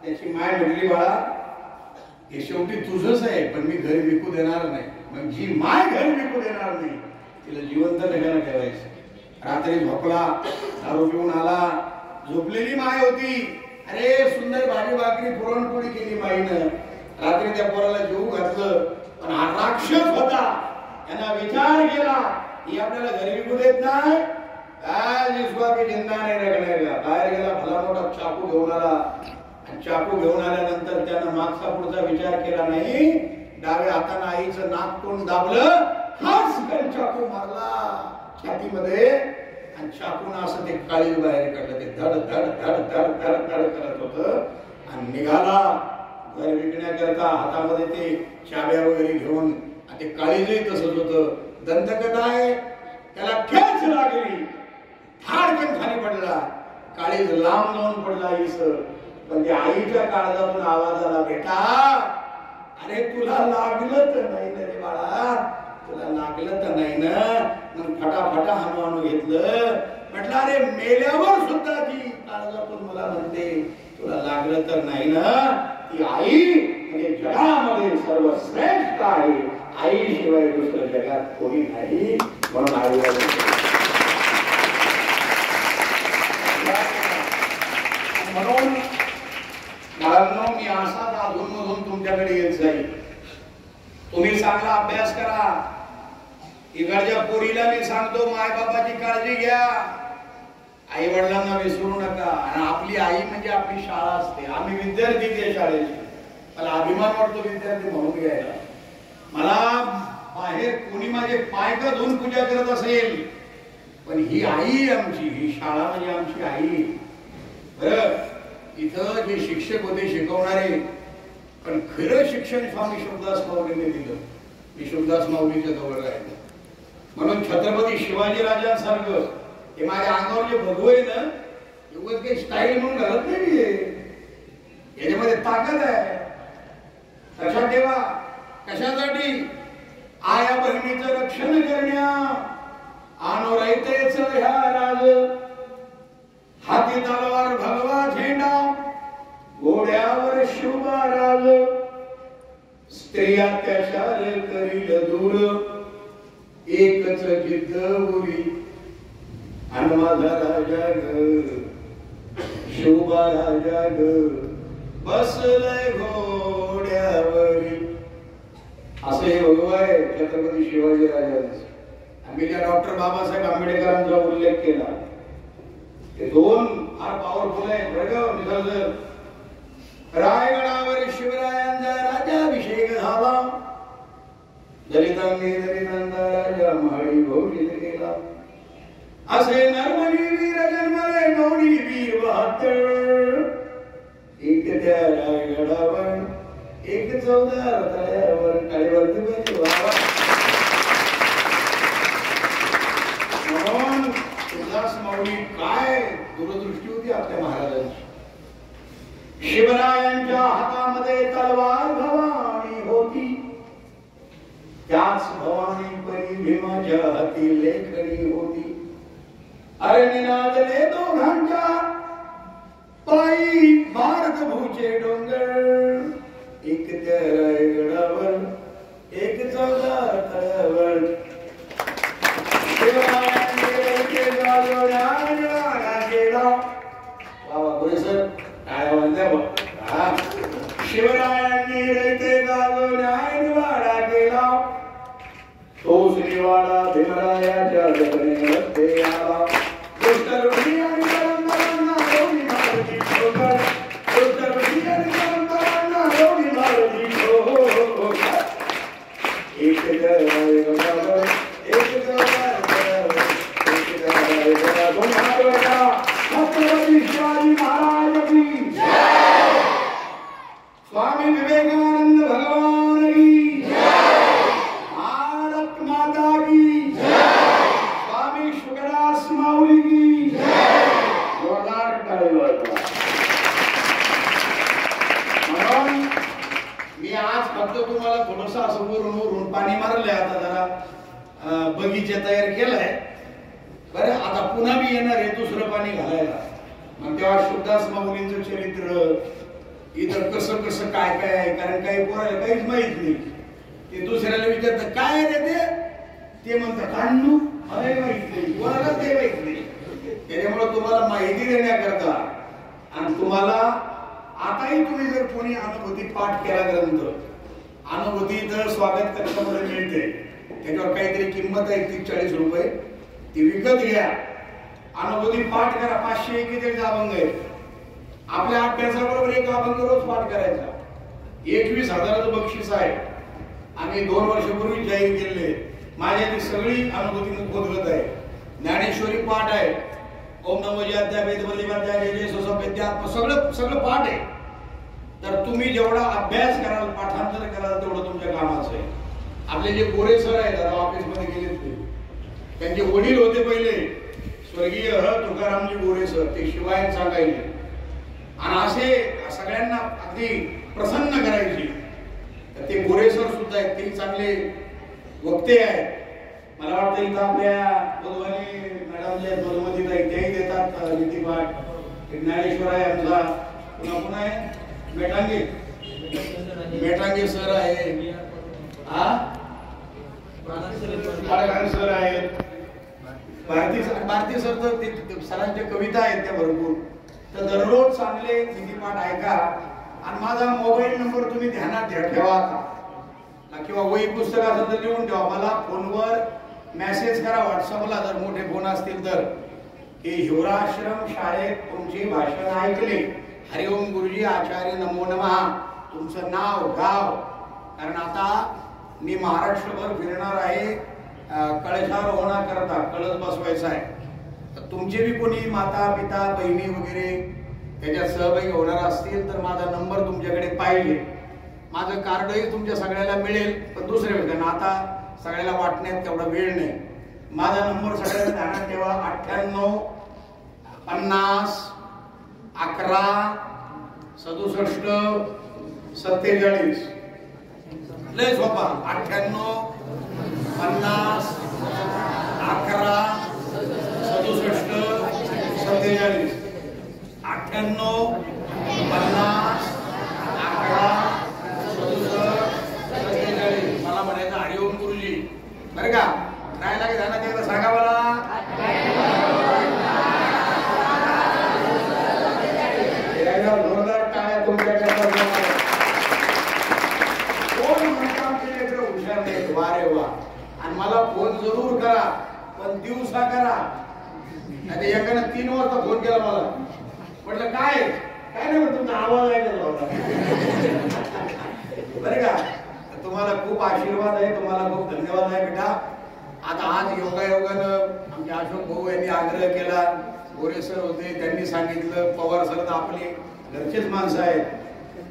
त्याची माय म्हटली, बाळा हे शेवटी तुझंच आहे, पण मी घर विकू देणार नाही. मग जी माय घर विकू देणार नाही तिला जिवंत कशाला ठेवायचं? रात्री झोपला, दारू पिऊन आला, झोपलेली माय होती. अरे सुंदर भाजी भाकरी पुरणपोळी केली माईनं, रात्री त्या पोराला जेवू घातलं, पण हा राक्षस होता. यांना विचार केला ही आपल्याला घरी विकू देत नाही, काय जिसवा की जिंदा नाही रगडेगा. बाहेर गेला, भला मोठा चाकू घेऊन आला, आणि चाकू घेऊन आल्यानंतर त्यानं मागचा पुढचा विचार केला नाही, डाव्या हातानं आईचं नाक तोंड दाबलं, खासकन चाकू मारला छातीमध्ये, आणि चाकून असं ते काळीज बाहेर काढलं. ते धड धड धड धड धड धड करत होतं आणि निघाला घर विकण्याकरता. हातामध्ये ते चाब्या वगैरे घेऊन, ते काळीजही तसंच होतं. दंतकथा आहे, त्याला खेच लागली, धाडकन खाली पडला, काळीज लांब जाऊन पडला आईस. पण त्या आईच्या काळजातून आवाज आला, बेटा अरे तुला लागलं तर नाही ना रे बाळा, तुला लागलं तर नाही ना. मग फटाफटा हाणू घेतलं, म्हटलं अरे मेल्यावर सुद्धा जी काळजातून मला म्हणते तुला लागलं तर नाही ना, ती आई म्हणजे जगामध्ये सर्वश्रेष्ठ आहे, आईशिवाय दुसरं जगात कोणी नाही. म्हणून आईला म्हणून बाळांनो मी असाच अधूनमधून तुमच्याकडे येत जाईल. तुम्ही चांगला अभ्यास करा. इकडच्या पोरीला मी सांगतो माय बापाची काळजी घ्या, आई वडिलांना विसरू नका. आणि आपली आई म्हणजे आपली शाळा असते. आम्ही विद्यार्थी त्या शाळेचे, मला अभिमान वाटतो विद्यार्थी म्हणून घ्यायला. मला बाहेर कोणी माझे पाय का धुवून पूजा करत असेल, पण ही आई आमची, ही शाळा म्हणजे आमची आई. बरं इथं जे शिक्षक होते शिकवणारे, पण खरं शिक्षण स्वामी शुभदास माऊलीने दिलं. मी शुभदास माऊलीच्या जवळ राहिलो. म्हणून छत्रपती शिवाजी राजांसारखं हे माझ्या अंगावर जे भगव आहे ना, एवढं काही स्टाईल म्हणून घालत नाही, याच्यामध्ये ताकद आहे. लक्षात ठेवा, कशासाठी? आया बहिणीचं रक्षण करण्या आणो रायतेच ह्या राज, हाती तलवार भगवा झेंडा, घोड्यावर शुभा राज, स्त्रिया त्याशाल करील दूर, एकच जिद्द उरी, आणि माझा राजा ग शुभा राजा ग बसलय घोड्यावरी. असे भगव आहे छत्रपती शिवाजी राजांचे. आम्ही त्या डॉक्टर बाबासाहेब आंबेडकरांचा उल्लेख केला, ते दोन फार पॉवरफुल आहे. रायगडावर शिवरायांचा राज्याभिषेक झाला, दलितांनी दलितांचा राजा महाडी घोषित केला. असे नरमणी वीर जन्मले दोन्ही वीर बहात्तर, एक त्या रायगडावर एक 14 तळ्यावर. काळीवरती म्हणून शुभदास माऊली काय दूरदृष्टी होती आपल्या महाराजांची. शिवरायांच्या हातामध्ये तलवार भवानी हो,
त्याच भवानी परी भीमाच्या हाती लेखणी होती. अरे निनादले दोघांच्या पायी भारत भूचे डोंगर, एक त्या रायगडावर एक चौदार तळ्यावर. शिवरायांनी रयते जागवण्यान वाडा केला, तो श्रीवाडा भीमरायाच्या जगण्यामध्ये आला. दुष्ट ऋषी आणि परंपरांना दोन्ही भारती ठोकर, दुष्ट ऋषी आणि परंपरांना दोन्ही भारती ठोकर. एक रायगडावर एक चौदार तळ्यावर, एक रायगडावर छत्रपती शिवाजी महाराज की जय. स्वामी विवेकानंद भगवान की जय. भारत माता की जय. स्वामी शुकदास माऊली की जय. जोरदार टाळी वाजवा. म्हणून मी आज फक्त तुम्हाला थोडंसं असं वरून पाणी मारलंय. आता जरा बगीचा तयार केलाय बरं. आता पुन्हा मी येणार आहे दुसरं पाणी घालायला. मग तेव्हा शुकदास माऊलींचं चरित्र इतर कसं कसं काय काय आहे, कारण काही पोराला काहीच माहित नाही. ते दुसऱ्याला विचारतात काय आहे ते म्हणतात काढणू मला माहित नाही, कोणाला ते माहित नाही. त्याच्यामुळे तुम्हाला माहिती देण्याकरता आणि तुम्हाला आताही तुम्ही जर कोणी अनुभूती पाठ केला ग्रंथ, अनुभूती तर स्वागत कक्षामध्ये मिळते, त्याच्यावर काहीतरी किंमत आहे 30-40 रुपये, ती विकत घ्या. अनुभूती पाठ करा. 500 किती अभंग आहे. आपल्या अभ्यासाबरोबर एक अभंग रोज पाठ करायचा. 21,000चं बक्षीस आहे. आम्ही 2 वर्षापूर्वी जाहीर केले. माझ्या ती सगळी अनुभूती मुखोद्गत आहे. ज्ञानेश्वरी पाठ आहे, ओम नमो जयाद्या वेदवल्लीवाद्या जय सुसंवेद्यात्म सगळं पाठ आहे. तर तुम्ही जेवढा अभ्यास कराल, पाठांतर कराल, तेवढं तुमच्या कामाचं आहे. आपले जे गोरे सर आहेत आता ऑफिसमध्ये गेलेत ते, त्यांचे वडील होते पहिले स्वर्गीय तुकारामजी गोरे सर, ते शिवाय सांगायचे आणि असे सगळ्यांना अगदी प्रसन्न करायचे. तर ते गोरे सर सुद्धा आहेत, ते चांगले वक्ते आहेत. मला वाटतं इथं आपल्या मधुबनी मॅडम जे मधुमतीत आहेत तेही देतात नीतीपाठ. ज्ञानेश्वर आहे आमचा, पुन्हा आहे मेटांगे सर आहे, सर आहेत, भारती सर. तर सरांच्या कविता आहेत त्या भरपूर. तर दररोज चांगले नीतीपाठ ऐका. आणि माझा मोबाईल नंबर तुम्ही ध्यानात ठेवा किंवा वही पुस्तक असेल तर लिहून ठेवा. मला फोनवर मेसेज करा, व्हॉट्सअपला जर मोठे फोन असतील तर, की हिवराश्रम शाळेत तुमचे भाषण ऐकले, हरिओम गुरुजी आचार्य नमो नमः, तुमचं नाव गाव. कारण आता मी महाराष्ट्रभर फिरणार आहे कळशारोहणा करता, कळस बसवायचा आहे. तर तुमचे बी कोणी माता पिता बहिणी वगैरे त्याच्यात सहभागी होणार असतील तर माझा नंबर तुमच्याकडे पाहिजे. माझं कार्डही तुमच्या सगळ्याला मिळेल, पण दुसऱ्या कारण आता सगळ्याला वाटण्यात तेवढा वेळ नाही. माझा नंबर सगळ्यांना ध्यानात ठेवा, 98 50 11 67 47. लय सोपा. 98 50 11 67 47. 98 50 11 67 47. मला म्हणायचं हरिओम गुरुजी बरं का. काय लागेल ध्यानात एकदा सांगा मला. जोरदार टाळ्या तुमच्याकडे. कोण म्हणतात हुशार नाही, वा रे वा. आणि मला फोन जरूर करा, पण दिवसा करा. नाही एकानं 3 वाजता फोन केला मला, म्हटलं काय काय नाही म्हणतो, तुमचा आवाज ऐकला होता बरं का. तुम्हाला खूप आशीर्वाद आहे, तुम्हाला खूप धन्यवाद आहे बेटा. आता आज योगायोगानं आमचे अशोक भाऊ यांनी आग्रह केला, गोरे सर होते त्यांनी सांगितलं, पवार सर तर आपले घरचेच माणसं आहेत.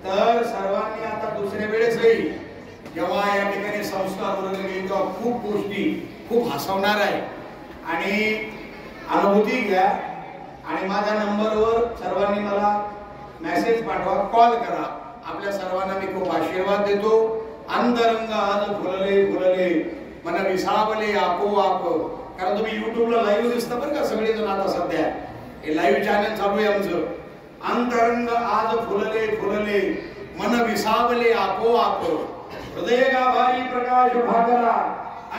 तर सर्वांनी आता दुसऱ्या वेळेसही जेव्हा या ठिकाणी संस्कार वर्ग घेईल तेव्हा खूप गोष्टी खूप हसवणार आहे. आणि अनुभूती घ्या. आणि माझ्या नंबरवर सर्वांनी मला मेसेज पाठवा, कॉल करा. आपल्या सर्वांना मी खूप आशीर्वाद देतो. अंतरंग आज फुलले फुलले मन विसावले आपोआप. कारण तुम्ही युट्यूबला लाईव्ह दिसता बरं का सगळेजण आता सध्या, हे लाईव्ह चॅनल चालू आहे आमचं. अंतरंग आज फुलले फुलले मन विसावले आपोआप. हृदय गाभारी प्रकाश भागला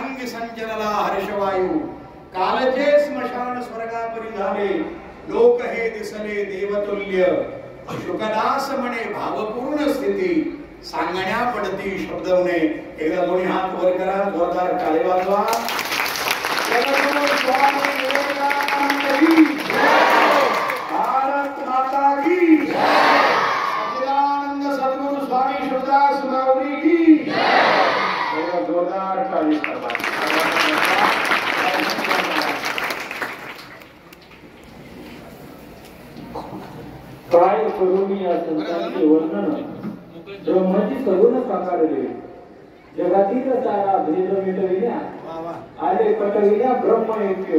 अंग संचलला हर्षवायू. कालचे स्मशान स्वर्गापरी झाले लोक हे दिसले देवतुल्य. शुकदास म्हणे भावपूर्ण स्थिती सांगण्या पडती शब्दवणे. एकदा दोन्ही हात वर करा, जोरदार टाळी वाजवा. भारत माता की सच्चिदानंद सद्गुरु स्वामी शुभदास माऊली की जोरदार टाळी वाजवा.
काय करू मी या संतांचे वर्णन, ब्रह्माची सगुण साकारले. जगातील सारा भेद मिटविल्या, आले पटविल्या ब्रह्म ऐक्य.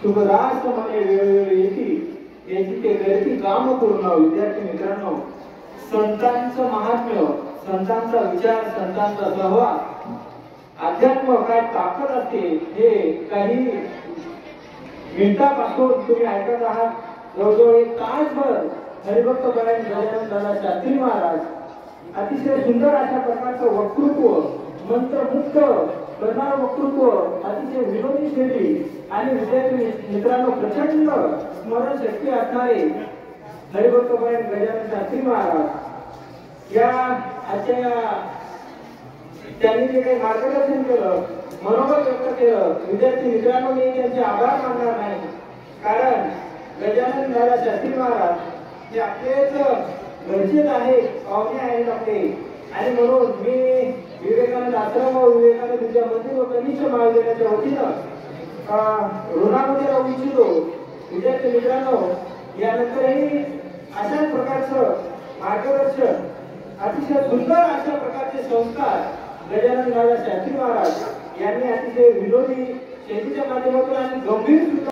शुभदास म्हणे वेळोवेळी येती, याची ते करती काम पूर्ण. विद्यार्थी मित्रांनो, संतांचं महात्म्य, संतांचा विचार, संतांचा सहवास, अध्यात्म काय ताकद असते हे काही मिनिटापासून तुम्ही ऐकत आहात. जवळजवळ एक तासभर हरिभक्त परायण गजानन दादा शास्त्री महाराज अतिशय सुंदर अशा प्रकारचं वक्तृत्व, मंत्रमुक्त करणारं वक्तृत्व, अतिशय विनोदी शैली आणि विद्यार्थी मित्रांनो प्रचंड स्मरणशक्ती असणारे हरिभक्त परायण गजानन शास्त्री महाराज या आजच्या त्यांनी जे काही मार्गदर्शन केलं, मनोबल व्यक्त केलं, विद्यार्थी मित्रांनो मी त्यांचे आभार मानणार नाही. कारण गजानन दादा शास्त्री महाराज हे आपलेच घरचेच आहेत, पाहुणे आहेत आपले. आणि म्हणून मी विवेकानंद आश्रम व विवेकानंद विद्या मंदिर व कनिष्ठ महाविद्यालयाच्या वतीनं ऋणामध्ये राहू इच्छितो. विद्यार्थी मित्रांनो, यानंतरही अशाच प्रकारचं मार्गदर्शन, अतिशय सुंदर अशा प्रकारचे संस्कार गजानन दादा शास्त्री महाराज यांनी अतिशय विनोदी शैलीच्या माध्यमातून आणि गंभीर